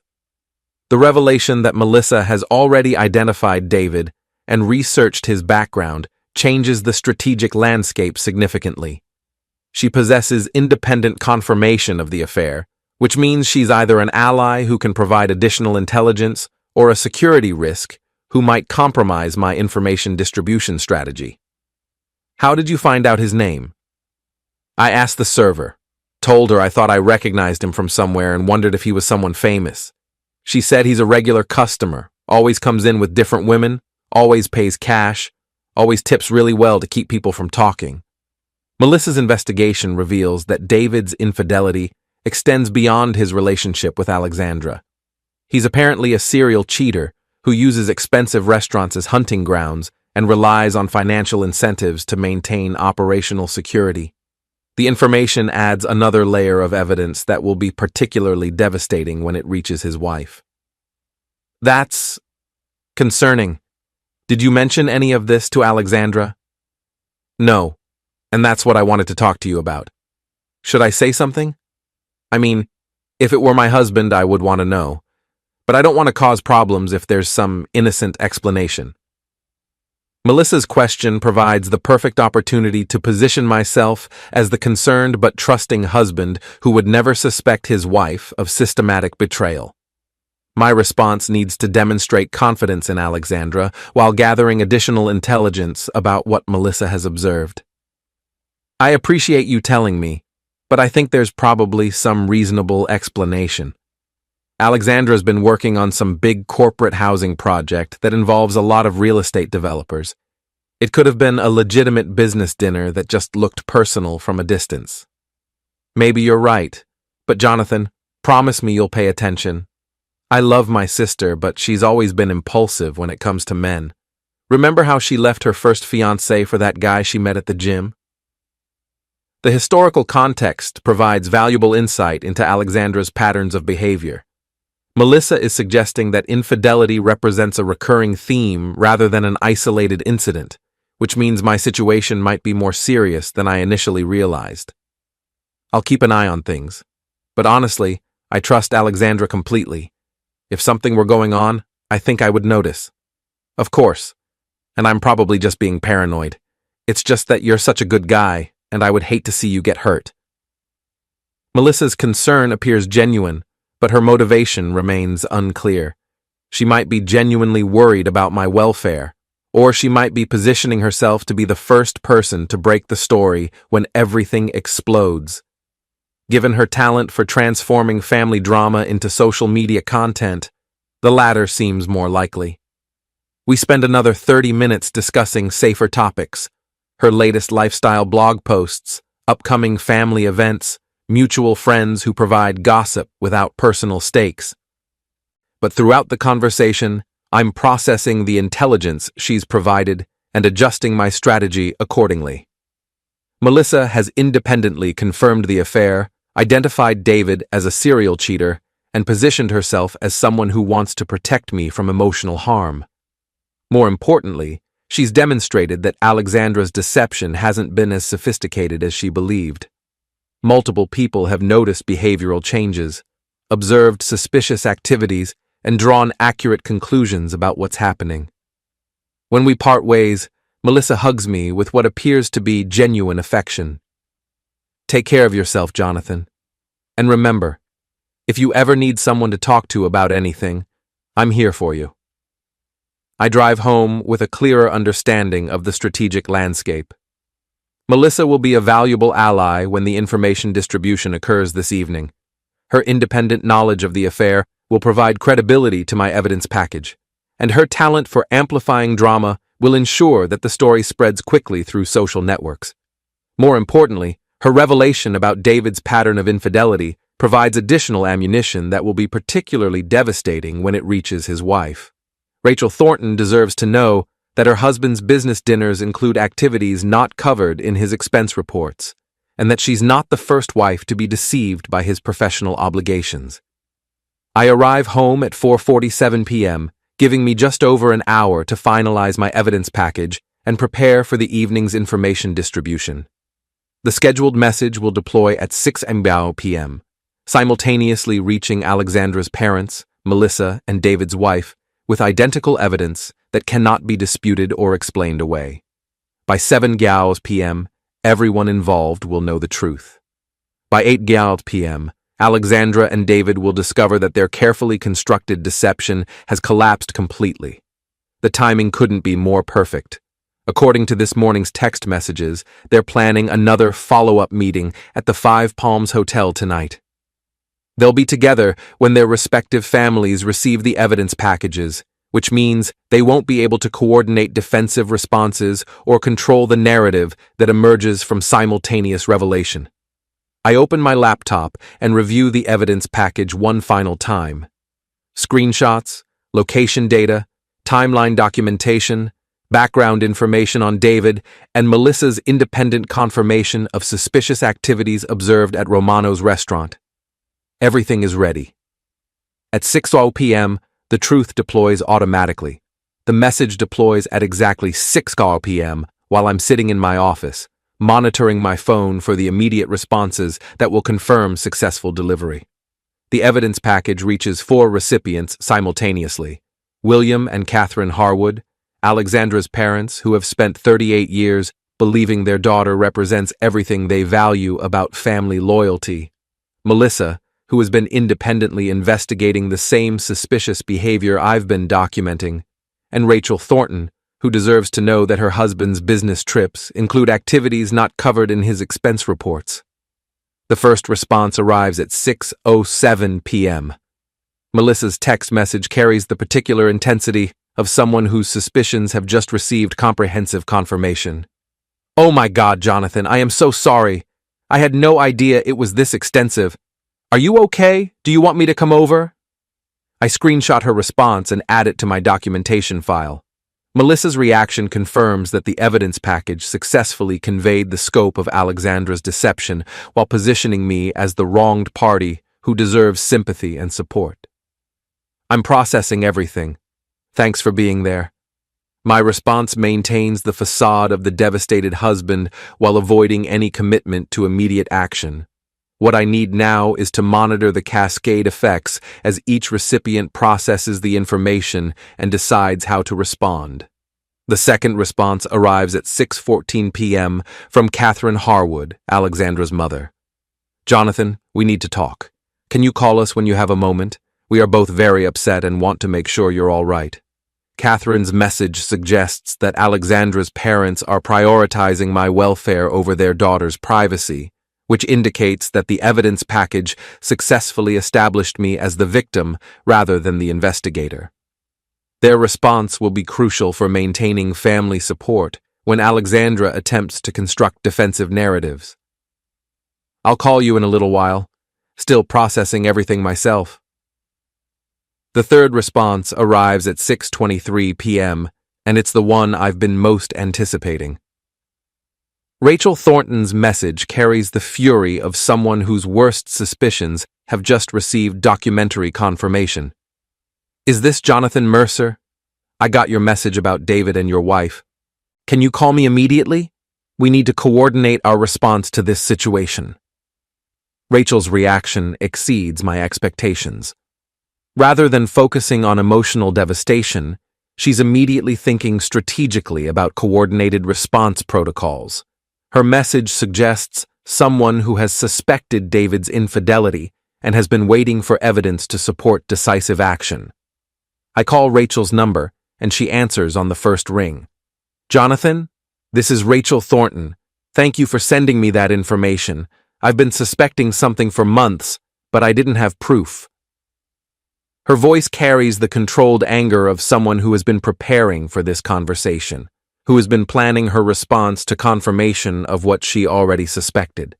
The revelation that Melissa has already identified David and researched his background changes the strategic landscape significantly. She possesses independent confirmation of the affair, which means she's either an ally who can provide additional intelligence or a security risk who might compromise my information distribution strategy. How did you find out his name? I asked the server, told her I thought I recognized him from somewhere and wondered if he was someone famous. She said he's a regular customer, always comes in with different women, always pays cash, always tips really well to keep people from talking. Melissa's investigation reveals that David's infidelity extends beyond his relationship with Alexandra. He's apparently a serial cheater who uses expensive restaurants as hunting grounds and relies on financial incentives to maintain operational security. The information adds another layer of evidence that will be particularly devastating when it reaches his wife. That's concerning. Did you mention any of this to Alexandra? No, and that's what I wanted to talk to you about. Should I say something? I mean, if it were my husband, I would want to know. But I don't want to cause problems if there's some innocent explanation. Melissa's question provides the perfect opportunity to position myself as the concerned but trusting husband who would never suspect his wife of systematic betrayal. My response needs to demonstrate confidence in Alexandra while gathering additional intelligence about what Melissa has observed. I appreciate you telling me, but I think there's probably some reasonable explanation. Alexandra's been working on some big corporate housing project that involves a lot of real estate developers. It could have been a legitimate business dinner that just looked personal from a distance. Maybe you're right, but Jonathan, promise me you'll pay attention. I love my sister, but she's always been impulsive when it comes to men. Remember how she left her first fiancé for that guy she met at the gym? The historical context provides valuable insight into Alexandra's patterns of behavior. Melissa is suggesting that infidelity represents a recurring theme rather than an isolated incident, which means my situation might be more serious than I initially realized. I'll keep an eye on things, but honestly, I trust Alexandra completely. If something were going on, I think I would notice. Of course, and I'm probably just being paranoid. It's just that you're such a good guy, and I would hate to see you get hurt. Melissa's concern appears genuine, but her motivation remains unclear. She might be genuinely worried about my welfare, or she might be positioning herself to be the first person to break the story when everything explodes. Given her talent for transforming family drama into social media content, the latter seems more likely. We spend another 30 minutes discussing safer topics, her latest lifestyle blog posts, upcoming family events, mutual friends who provide gossip without personal stakes. But throughout the conversation, I'm processing the intelligence she's provided and adjusting my strategy accordingly. Melissa has independently confirmed the affair, identified David as a serial cheater, and positioned herself as someone who wants to protect me from emotional harm. More importantly, she's demonstrated that Alexandra's deception hasn't been as sophisticated as she believed. Multiple people have noticed behavioral changes, observed suspicious activities, and drawn accurate conclusions about what's happening. When we part ways, Melissa hugs me with what appears to be genuine affection. Take care of yourself, Jonathan. And remember, if you ever need someone to talk to about anything, I'm here for you. I drive home with a clearer understanding of the strategic landscape. Melissa will be a valuable ally when the information distribution occurs this evening. Her independent knowledge of the affair will provide credibility to my evidence package, and her talent for amplifying drama will ensure that the story spreads quickly through social networks. More importantly, her revelation about David's pattern of infidelity provides additional ammunition that will be particularly devastating when it reaches his wife. Rachel Thornton deserves to know that her husband's business dinners include activities not covered in his expense reports, and that she's not the first wife to be deceived by his professional obligations. I arrive home at 4:47 p.m., giving me just over an hour to finalize my evidence package and prepare for the evening's information distribution. The scheduled message will deploy at 6 p.m., simultaneously reaching Alexandra's parents, Melissa, and David's wife, with identical evidence that cannot be disputed or explained away. By 7 p.m., everyone involved will know the truth. By 8 p.m., Alexandra and David will discover that their carefully constructed deception has collapsed completely. The timing couldn't be more perfect. According to this morning's text messages, they're planning another follow-up meeting at the Five Palms Hotel tonight. They'll be together when their respective families receive the evidence packages, which means they won't be able to coordinate defensive responses or control the narrative that emerges from simultaneous revelation. I open my laptop and review the evidence package one final time. Screenshots, location data, timeline documentation, background information on David, and Melissa's independent confirmation of suspicious activities observed at Romano's restaurant. Everything is ready. At 6 p.m., the truth deploys automatically. The message deploys at exactly 6 p.m. while I'm sitting in my office, monitoring my phone for the immediate responses that will confirm successful delivery. The evidence package reaches 4 recipients simultaneously: William and Catherine Harwood, Alexandra's parents, who have spent 38 years believing their daughter represents everything they value about family loyalty; Melissa, who has been independently investigating the same suspicious behavior I've been documenting; and Rachel Thornton, who deserves to know that her husband's business trips include activities not covered in his expense reports. The first response arrives at 6:07 p.m. Melissa's text message carries the particular intensity of someone whose suspicions have just received comprehensive confirmation. "Oh my God, Jonathan, I am so sorry. I had no idea it was this extensive. Are you okay? Do you want me to come over?" I screenshot her response and add it to my documentation file. Melissa's reaction confirms that the evidence package successfully conveyed the scope of Alexandra's deception while positioning me as the wronged party who deserves sympathy and support. "I'm processing everything. Thanks for being there." My response maintains the facade of the devastated husband while avoiding any commitment to immediate action. What I need now is to monitor the cascade effects as each recipient processes the information and decides how to respond. The second response arrives at 6:14 p.m. from Catherine Harwood, Alexandra's mother. "Jonathan, we need to talk. Can you call us when you have a moment? We are both very upset and want to make sure you're all right." Catherine's message suggests that Alexandra's parents are prioritizing my welfare over their daughter's privacy, which indicates that the evidence package successfully established me as the victim rather than the investigator. Their response will be crucial for maintaining family support when Alexandra attempts to construct defensive narratives. "I'll call you in a little while. Still processing everything myself." The third response arrives at 6:23 p.m., and it's the one I've been most anticipating. Rachel Thornton's message carries the fury of someone whose worst suspicions have just received documentary confirmation. "Is this Jonathan Mercer? I got your message about David and your wife. Can you call me immediately? We need to coordinate our response to this situation." Rachel's reaction exceeds my expectations. Rather than focusing on emotional devastation, she's immediately thinking strategically about coordinated response protocols. Her message suggests someone who has suspected David's infidelity and has been waiting for evidence to support decisive action. I call Rachel's number, and she answers on the first ring. "Jonathan, this is Rachel Thornton. Thank you for sending me that information. I've been suspecting something for months, but I didn't have proof." Her voice carries the controlled anger of someone who has been preparing for this conversation, who has been planning her response to confirmation of what she already suspected.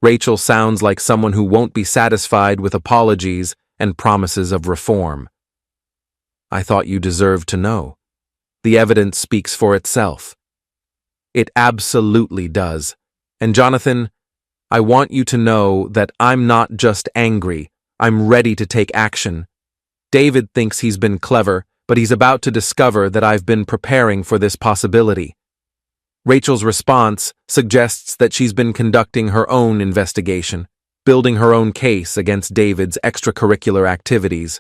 Rachel sounds like someone who won't be satisfied with apologies and promises of reform. "I thought you deserved to know. The evidence speaks for itself." It absolutely does. And Jonathan, I want you to know that I'm not just angry, I'm ready to take action. David thinks he's been clever, but he's about to discover that I've been preparing for this possibility. Rachel's response suggests that she's been conducting her own investigation, building her own case against David's extracurricular activities.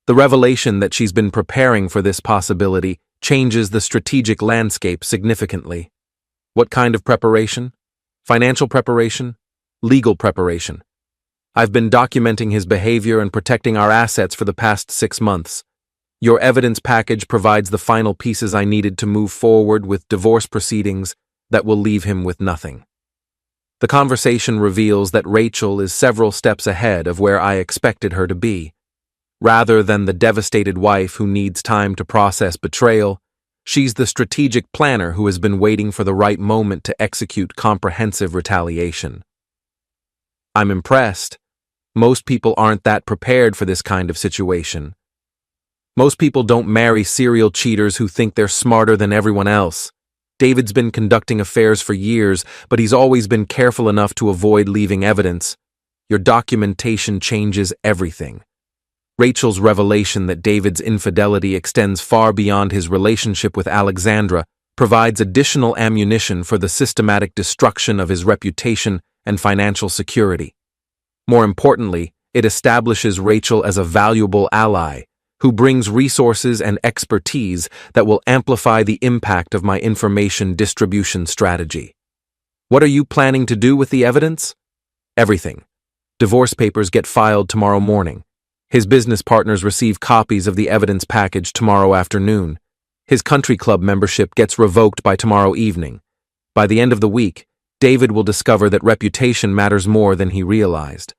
The revelation that she's been preparing for this possibility changes the strategic landscape significantly. What kind of preparation? Financial preparation? Legal preparation? I've been documenting his behavior and protecting our assets for the past 6 months. Your evidence package provides the final pieces I needed to move forward with divorce proceedings that will leave him with nothing. The conversation reveals that Rachel is several steps ahead of where I expected her to be. Rather than the devastated wife who needs time to process betrayal, she's the strategic planner who has been waiting for the right moment to execute comprehensive retaliation. I'm impressed. Most people aren't that prepared for this kind of situation. Most people don't marry serial cheaters who think they're smarter than everyone else. David's been conducting affairs for years, but he's always been careful enough to avoid leaving evidence. Your documentation changes everything. Rachel's revelation that David's infidelity extends far beyond his relationship with Alexandra provides additional ammunition for the systematic destruction of his reputation and financial security. More importantly, it establishes Rachel as a valuable ally who brings resources and expertise that will amplify the impact of my information distribution strategy. What are you planning to do with the evidence? Everything. Divorce papers get filed tomorrow morning. His business partners receive copies of the evidence package tomorrow afternoon. His country club membership gets revoked by tomorrow evening. By the end of the week, David will discover that reputation matters more than he realized.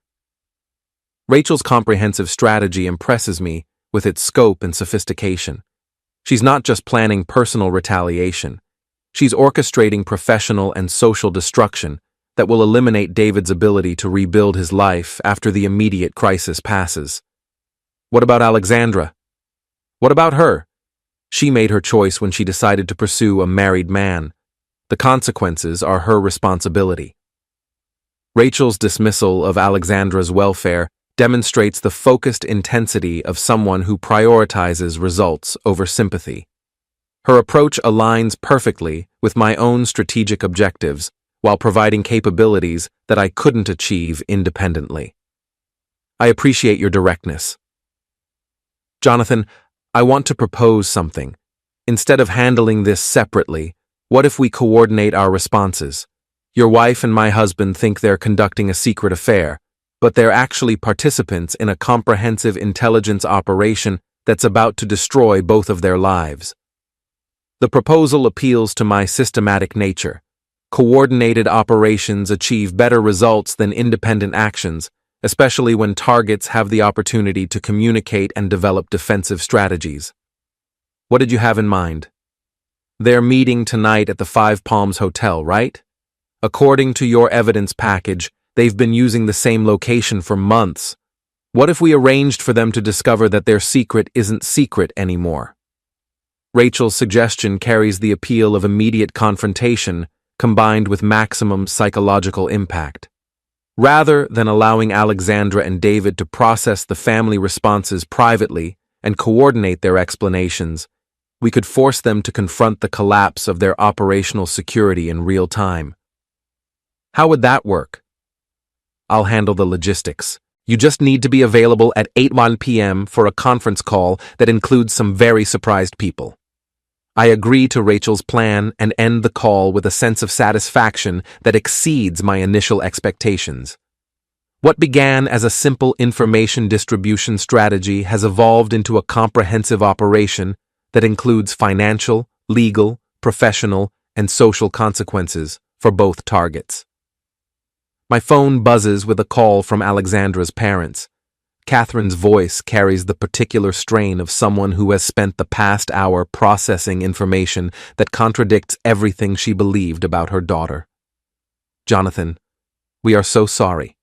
Rachel's comprehensive strategy impresses me with its scope and sophistication. She's not just planning personal retaliation. She's orchestrating professional and social destruction that will eliminate David's ability to rebuild his life after the immediate crisis passes. What about Alexandra? What about her? She made her choice when she decided to pursue a married man. The consequences are her responsibility. Rachel's dismissal of Alexandra's welfare demonstrates the focused intensity of someone who prioritizes results over sympathy. Her approach aligns perfectly with my own strategic objectives while providing capabilities that I couldn't achieve independently. I appreciate your directness. Jonathan, I want to propose something. Instead of handling this separately, what if we coordinate our responses? Your wife and my husband think they're conducting a secret affair, but they're actually participants in a comprehensive intelligence operation that's about to destroy both of their lives. The proposal appeals to my systematic nature. Coordinated operations achieve better results than independent actions, especially when targets have the opportunity to communicate and develop defensive strategies. What did you have in mind? They're meeting tonight at the Five Palms Hotel, right? According to your evidence package, they've been using the same location for months. What if we arranged for them to discover that their secret isn't secret anymore? Rachel's suggestion carries the appeal of immediate confrontation combined with maximum psychological impact. Rather than allowing Alexandra and David to process the family responses privately and coordinate their explanations, we could force them to confront the collapse of their operational security in real time. How would that work? I'll handle the logistics. You just need to be available at 8:01 p.m. for a conference call that includes some very surprised people. I agree to Rachel's plan and end the call with a sense of satisfaction that exceeds my initial expectations. What began as a simple information distribution strategy has evolved into a comprehensive operation that includes financial, legal, professional, and social consequences for both targets. My phone buzzes with a call from Alexandra's parents. Catherine's voice carries the particular strain of someone who has spent the past hour processing information that contradicts everything she believed about her daughter. Jonathan, we are so sorry.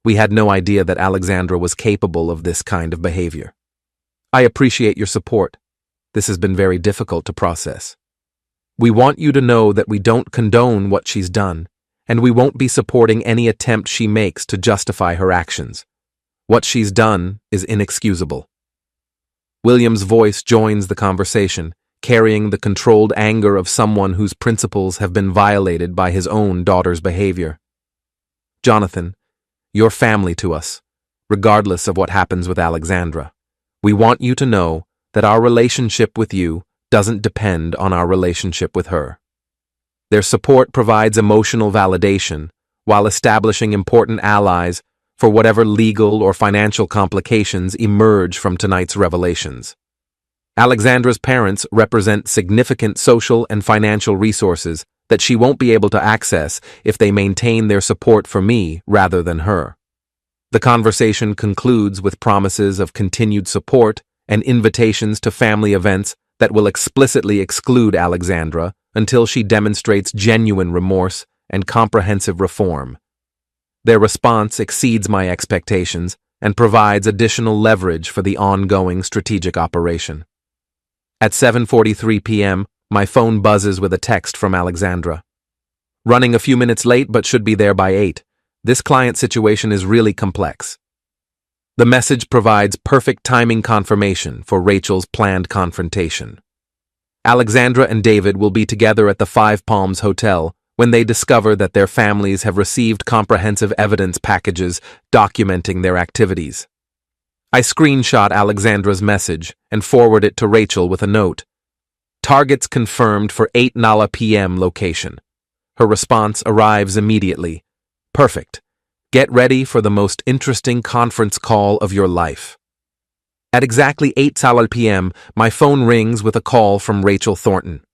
We had no idea that Alexandra was capable of this kind of behavior. I appreciate your support. This has been very difficult to process. We want you to know that we don't condone what she's done, and we won't be supporting any attempt she makes to justify her actions. What she's done is inexcusable. William's voice joins the conversation, carrying the controlled anger of someone whose principles have been violated by his own daughter's behavior. Jonathan, you're family to us, regardless of what happens with Alexandra. We want you to know that our relationship with you doesn't depend on our relationship with her. Their support provides emotional validation while establishing important allies for whatever legal or financial complications emerge from tonight's revelations. Alexandra's parents represent significant social and financial resources that she won't be able to access if they maintain their support for me rather than her. The conversation concludes with promises of continued support and invitations to family events that will explicitly exclude Alexandra until she demonstrates genuine remorse and comprehensive reform. Their response exceeds my expectations and provides additional leverage for the ongoing strategic operation. At 7:43 p.m., my phone buzzes with a text from Alexandra. Running a few minutes late but should be there by 8. This client situation is really complex. The message provides perfect timing confirmation for Rachel's planned confrontation. Alexandra and David will be together at the Five Palms Hotel when they discover that their families have received comprehensive evidence packages documenting their activities. I screenshot Alexandra's message and forward it to Rachel with a note. Targets confirmed for 8 Nala p.m. location. Her response arrives immediately. Perfect. Get ready for the most interesting conference call of your life. At exactly 8 Salal p.m., my phone rings with a call from Rachel Thornton.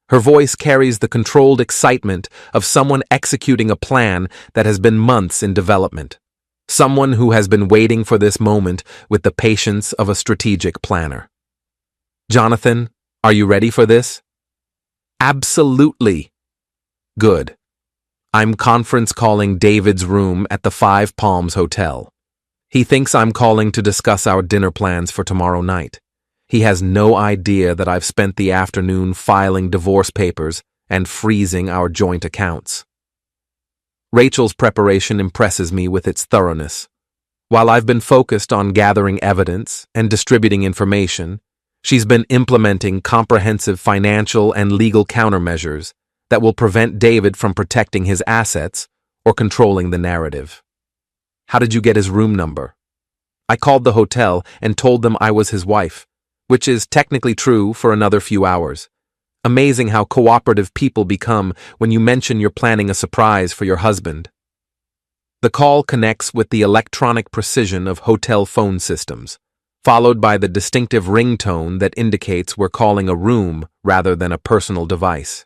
Her voice carries the controlled excitement of someone executing a plan that has been months in development. Someone who has been waiting for this moment with the patience of a strategic planner. Jonathan, are you ready for this? Absolutely. Good. I'm conference calling David's room at the Five Palms Hotel. He thinks I'm calling to discuss our dinner plans for tomorrow night. He has no idea that I've spent the afternoon filing divorce papers and freezing our joint accounts. Rachel's preparation impresses me with its thoroughness. While I've been focused on gathering evidence and distributing information, she's been implementing comprehensive financial and legal countermeasures that will prevent David from protecting his assets or controlling the narrative. How did you get his room number? I called the hotel and told them I was his wife, which is technically true for another few hours. Amazing how cooperative people become when you mention you're planning a surprise for your husband. The call connects with the electronic precision of hotel phone systems, followed by the distinctive ringtone that indicates we're calling a room rather than a personal device.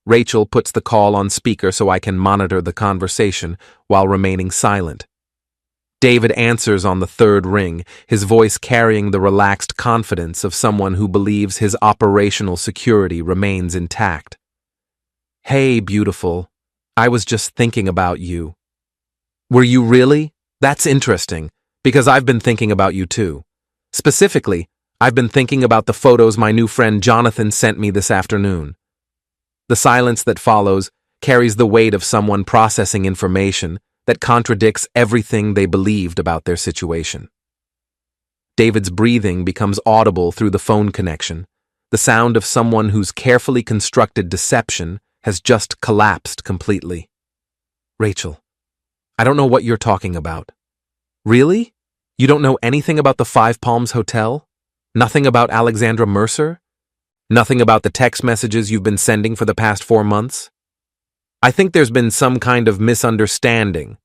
Rachel puts the call on speaker so I can monitor the conversation while remaining silent. David answers on the third ring, his voice carrying the relaxed confidence of someone who believes his operational security remains intact. Hey, beautiful. I was just thinking about you. Were you really? That's interesting, because I've been thinking about you too. Specifically, I've been thinking about the photos my new friend Jonathan sent me this afternoon. The silence that follows carries the weight of someone processing information that contradicts everything they believed about their situation. David's breathing becomes audible through the phone connection, the sound of someone whose carefully constructed deception has just collapsed completely. Rachel, I don't know what you're talking about. Really? You don't know anything about the Five Palms Hotel? Nothing about Alexandra Mercer? Nothing about the text messages you've been sending for the past 4 months? I think there's been some kind of misunderstanding.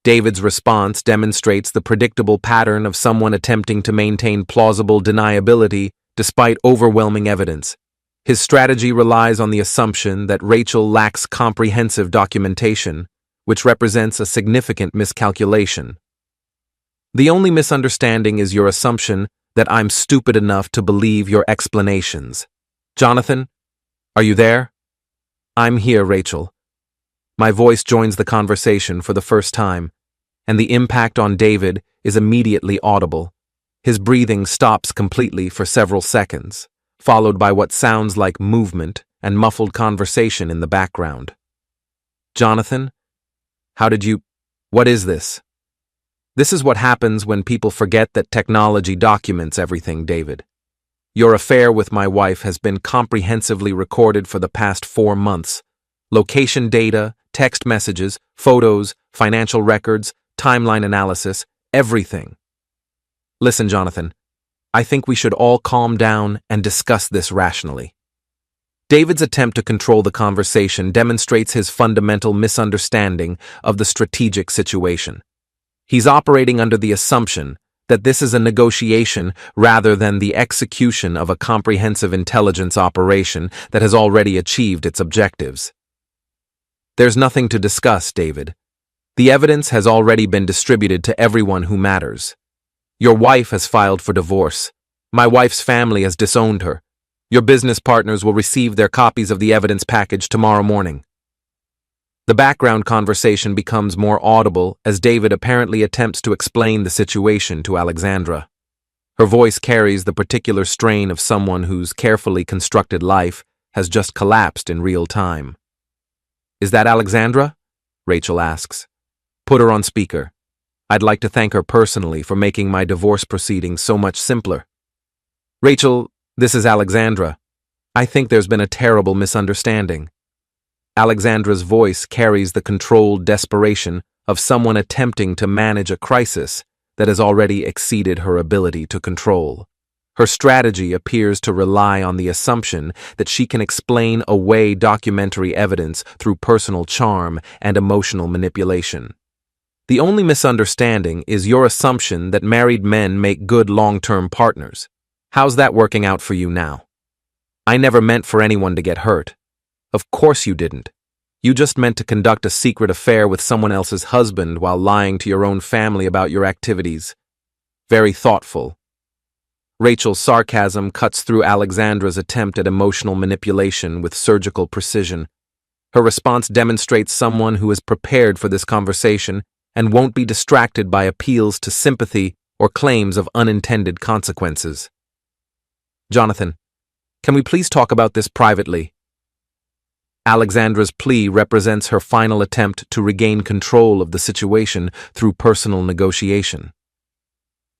David's response demonstrates the predictable pattern of someone attempting to maintain plausible deniability despite overwhelming evidence. His strategy relies on the assumption that Rachel lacks comprehensive documentation, which represents a significant miscalculation. The only misunderstanding is your assumption that I'm stupid enough to believe your explanations. Jonathan, are you there? I'm here, Rachel. My voice joins the conversation for the first time, and the impact on David is immediately audible. His breathing stops completely for several seconds, followed by what sounds like movement and muffled conversation in the background. Jonathan, what is this? This is what happens when people forget that technology documents everything, David. Your affair with my wife has been comprehensively recorded for the past 4 months. Location data, text messages, photos, financial records, timeline analysis, everything. Listen, Jonathan, I think we should all calm down and discuss this rationally. David's attempt to control the conversation demonstrates his fundamental misunderstanding of the strategic situation. He's operating under the assumption that this is a negotiation rather than the execution of a comprehensive intelligence operation that has already achieved its objectives. There's nothing to discuss, David. The evidence has already been distributed to everyone who matters. Your wife has filed for divorce. My wife's family has disowned her. Your business partners will receive their copies of the evidence package tomorrow morning. The background conversation becomes more audible as David apparently attempts to explain the situation to Alexandra. Her voice carries the particular strain of someone whose carefully constructed life has just collapsed in real time. Is that Alexandra? Rachel asks. Put her on speaker. I'd like to thank her personally for making my divorce proceedings so much simpler. Rachel, this is Alexandra. I think there's been a terrible misunderstanding. Alexandra's voice carries the controlled desperation of someone attempting to manage a crisis that has already exceeded her ability to control. Her strategy appears to rely on the assumption that she can explain away documentary evidence through personal charm and emotional manipulation. The only misunderstanding is your assumption that married men make good long-term partners. How's that working out for you now? I never meant for anyone to get hurt. Of course you didn't. You just meant to conduct a secret affair with someone else's husband while lying to your own family about your activities. Very thoughtful. Rachel's sarcasm cuts through Alexandra's attempt at emotional manipulation with surgical precision. Her response demonstrates someone who is prepared for this conversation and won't be distracted by appeals to sympathy or claims of unintended consequences. Jonathan, can we please talk about this privately? Alexandra's plea represents her final attempt to regain control of the situation through personal negotiation.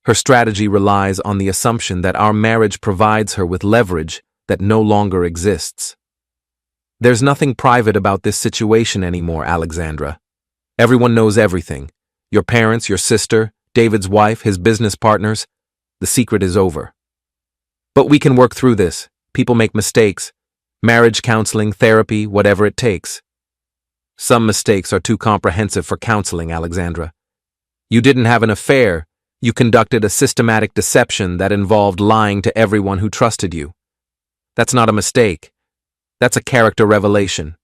Her strategy relies on the assumption that our marriage provides her with leverage that no longer exists. There's nothing private about this situation anymore, Alexandra. Everyone knows everything. Your parents, your sister, David's wife, his business partners. The secret is over. But we can work through this. People make mistakes. Marriage counseling, therapy, whatever it takes. Some mistakes are too comprehensive for counseling, Alexandra. You didn't have an affair. You conducted a systematic deception that involved lying to everyone who trusted you. That's not a mistake. That's a character revelation.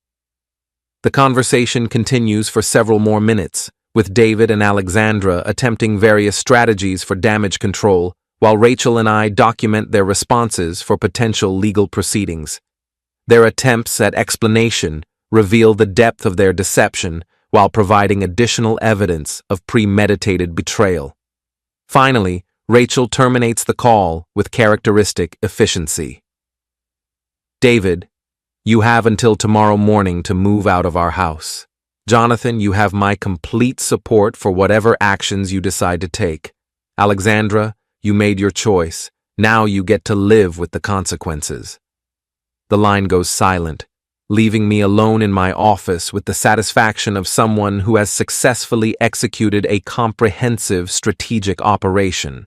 The conversation continues for several more minutes, with David and Alexandra attempting various strategies for damage control, while Rachel and I document their responses for potential legal proceedings. Their attempts at explanation reveal the depth of their deception while providing additional evidence of premeditated betrayal. Finally, Rachel terminates the call with characteristic efficiency. David, you have until tomorrow morning to move out of our house. Jonathan, you have my complete support for whatever actions you decide to take. Alexandra, you made your choice. Now you get to live with the consequences. The line goes silent, leaving me alone in my office with the satisfaction of someone who has successfully executed a comprehensive strategic operation.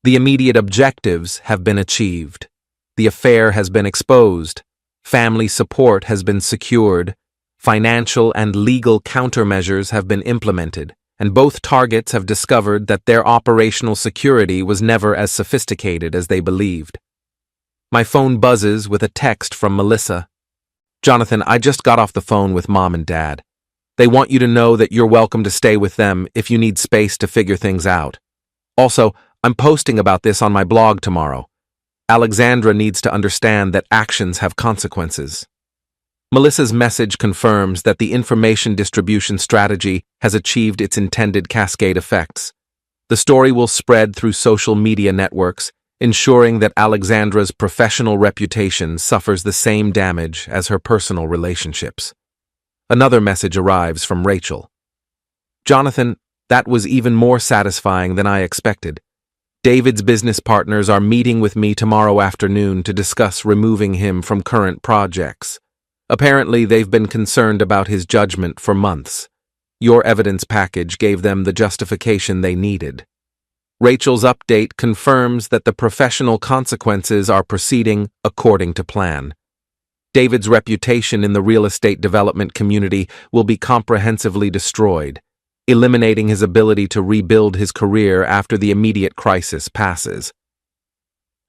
The immediate objectives have been achieved. The affair has been exposed. Family support has been secured. Financial and legal countermeasures have been implemented, and both targets have discovered that their operational security was never as sophisticated as they believed. My phone buzzes with a text from Melissa. Jonathan, I just got off the phone with Mom and Dad. They want you to know that you're welcome to stay with them if you need space to figure things out. Also, I'm posting about this on my blog tomorrow. Alexandra needs to understand that actions have consequences. Melissa's message confirms that the information distribution strategy has achieved its intended cascade effects. The story will spread through social media networks, ensuring that Alexandra's professional reputation suffers the same damage as her personal relationships. Another message arrives from Rachel. Jonathan, That was even more satisfying than I expected. David's business partners are meeting with me tomorrow afternoon to discuss removing him from current projects. Apparently, they've been concerned about his judgment for months. Your evidence package gave them the justification they needed. Rachel's update confirms that the professional consequences are proceeding according to plan. David's reputation in the real estate development community will be comprehensively destroyed, eliminating his ability to rebuild his career after the immediate crisis passes.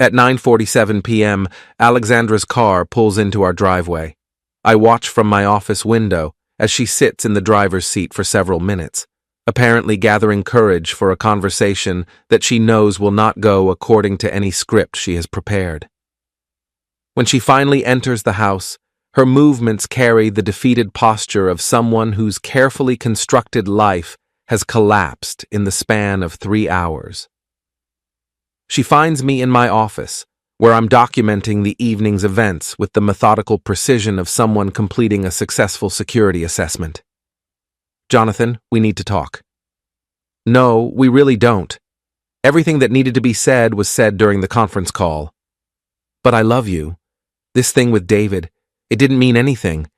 At 9:47 p.m., Alexandra's car pulls into our driveway. I watch from my office window as she sits in the driver's seat for several minutes, apparently gathering courage for a conversation that she knows will not go according to any script she has prepared. When she finally enters the house, her movements carry the defeated posture of someone whose carefully constructed life has collapsed in the span of 3 hours. She finds me in my office, where I'm documenting the evening's events with the methodical precision of someone completing a successful security assessment. "Jonathan, we need to talk." "No, we really don't. Everything that needed to be said was said during the conference call." "But I love you. This thing with David, it didn't mean anything.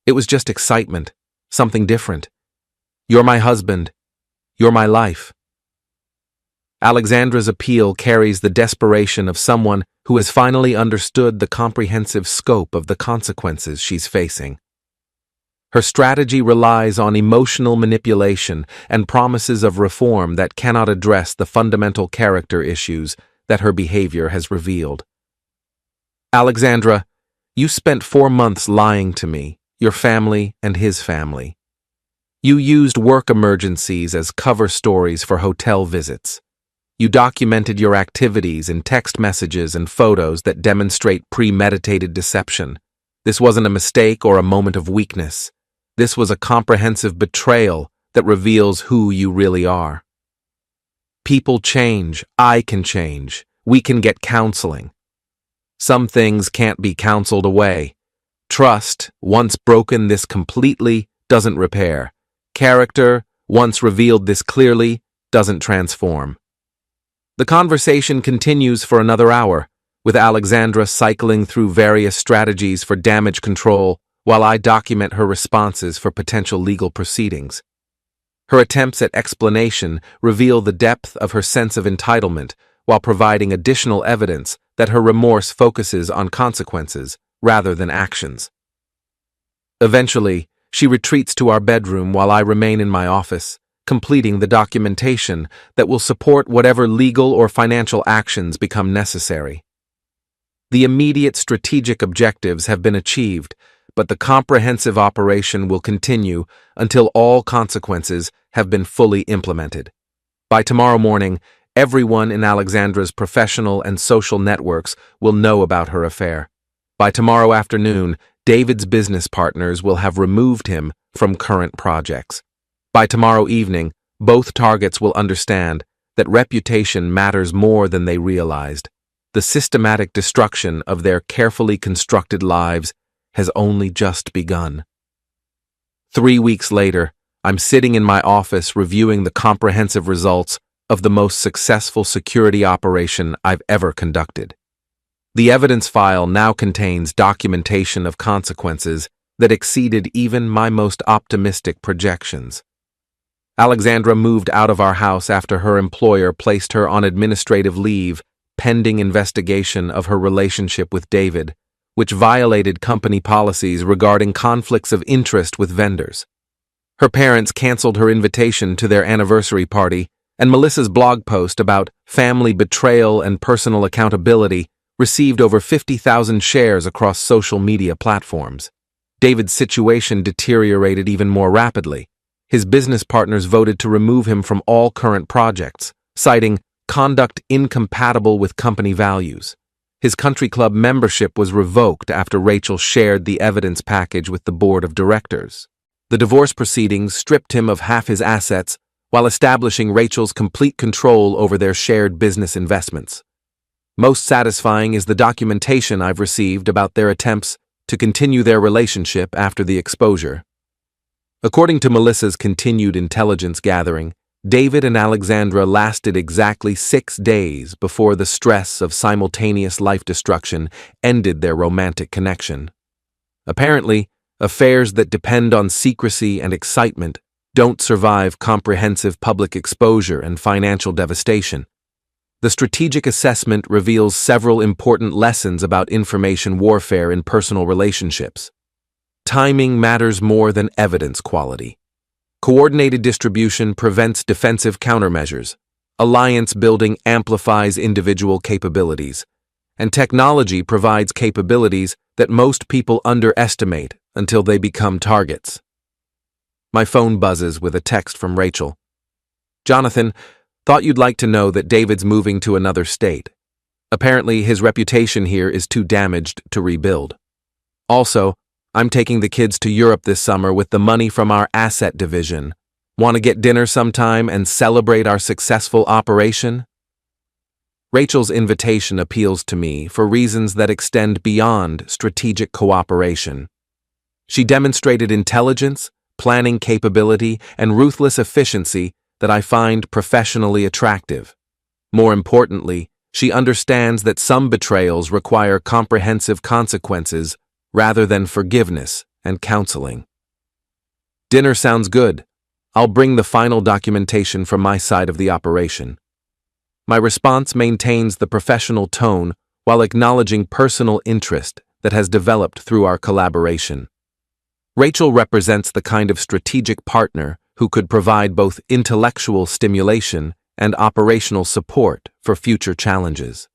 It was just excitement, something different. You're my husband. You're my life." Alexandra's appeal carries the desperation of someone who has finally understood the comprehensive scope of the consequences she's facing. Her strategy relies on emotional manipulation and promises of reform that cannot address the fundamental character issues that her behavior has revealed. "Alexandra, you spent 4 months lying to me, your family, and his family. You used work emergencies as cover stories for hotel visits. You documented your activities in text messages and photos that demonstrate premeditated deception. This wasn't a mistake or a moment of weakness. This was a comprehensive betrayal that reveals who you really are. People change. I can change. We can get counseling. Some things can't be counseled away. Trust, once broken this completely, doesn't repair. Character, once revealed this clearly, doesn't transform." The conversation continues for another hour, with Alexandra cycling through various strategies for damage control while I document her responses for potential legal proceedings. Her attempts at explanation reveal the depth of her sense of entitlement while providing additional evidence that her remorse focuses on consequences rather than actions. Eventually, she retreats to our bedroom while I remain in my office, completing the documentation that will support whatever legal or financial actions become necessary. The immediate strategic objectives have been achieved, but the comprehensive operation will continue until all consequences have been fully implemented. By tomorrow morning, everyone in Alexandra's professional and social networks will know about her affair. By tomorrow afternoon, David's business partners will have removed him from current projects. By tomorrow evening, both targets will understand that reputation matters more than they realized. The systematic destruction of their carefully constructed lives has only just begun. 3 weeks later, I'm sitting in my office reviewing the comprehensive results of the most successful security operation I've ever conducted. The evidence file now contains documentation of consequences that exceeded even my most optimistic projections. Alexandra moved out of our house after her employer placed her on administrative leave pending investigation of her relationship with David, which violated company policies regarding conflicts of interest with vendors. Her parents canceled her invitation to their anniversary party, and Melissa's blog post about family betrayal and personal accountability received over 50,000 shares across social media platforms. David's situation deteriorated even more rapidly. His business partners voted to remove him from all current projects, citing conduct incompatible with company values. His country club membership was revoked after Rachel shared the evidence package with the board of directors. The divorce proceedings stripped him of half his assets while establishing Rachel's complete control over their shared business investments. Most satisfying is the documentation I've received about their attempts to continue their relationship after the exposure. According to Melissa's continued intelligence gathering, David and Alexandra lasted exactly 6 days before the stress of simultaneous life destruction ended their romantic connection. Apparently, affairs that depend on secrecy and excitement don't survive comprehensive public exposure and financial devastation. The strategic assessment reveals several important lessons about information warfare in personal relationships. Timing matters more than evidence quality. Coordinated distribution prevents defensive countermeasures. Alliance building amplifies individual capabilities. And technology provides capabilities that most people underestimate until they become targets. My phone buzzes with a text from Rachel. Jonathan, thought you'd like to know that David's moving to another state. Apparently, his reputation here is too damaged to rebuild. Also, I'm taking the kids to Europe this summer with the money from our asset division. Want to get dinner sometime and celebrate our successful operation? Rachel's invitation appeals to me for reasons that extend beyond strategic cooperation. She demonstrated intelligence, planning capability, and ruthless efficiency that I find professionally attractive. More importantly, she understands that some betrayals require comprehensive consequences rather than forgiveness and counseling. Dinner sounds good. I'll bring the final documentation from my side of the operation. My response maintains the professional tone while acknowledging personal interest that has developed through our collaboration. Rachel represents the kind of strategic partner who could provide both intellectual stimulation and operational support for future challenges.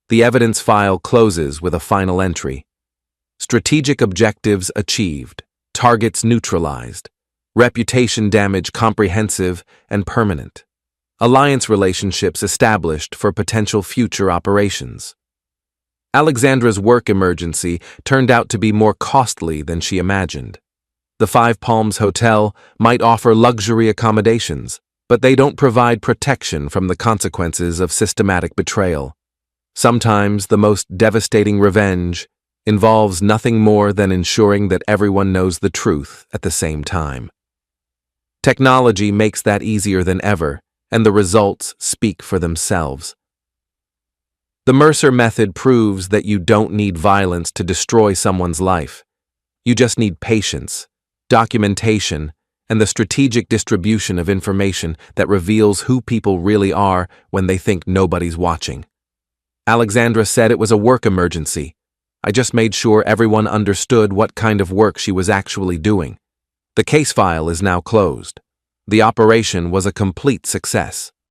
The evidence file closes with a final entry. Strategic objectives achieved, targets neutralized, reputation damage comprehensive and permanent, alliance relationships established for potential future operations. Alexandra's work emergency turned out to be more costly than she imagined. The Five Palms Hotel might offer luxury accommodations, but they don't provide protection from the consequences of systematic betrayal. Sometimes the most devastating revenge involves nothing more than ensuring that everyone knows the truth at the same time. Technology makes that easier than ever, and the results speak for themselves. The Mercer method proves that you don't need violence to destroy someone's life. You just need patience, documentation, and the strategic distribution of information that reveals who people really are when they think nobody's watching. Alexandra said it was a work emergency. I just made sure everyone understood what kind of work she was actually doing. The case file is now closed. The operation was a complete success.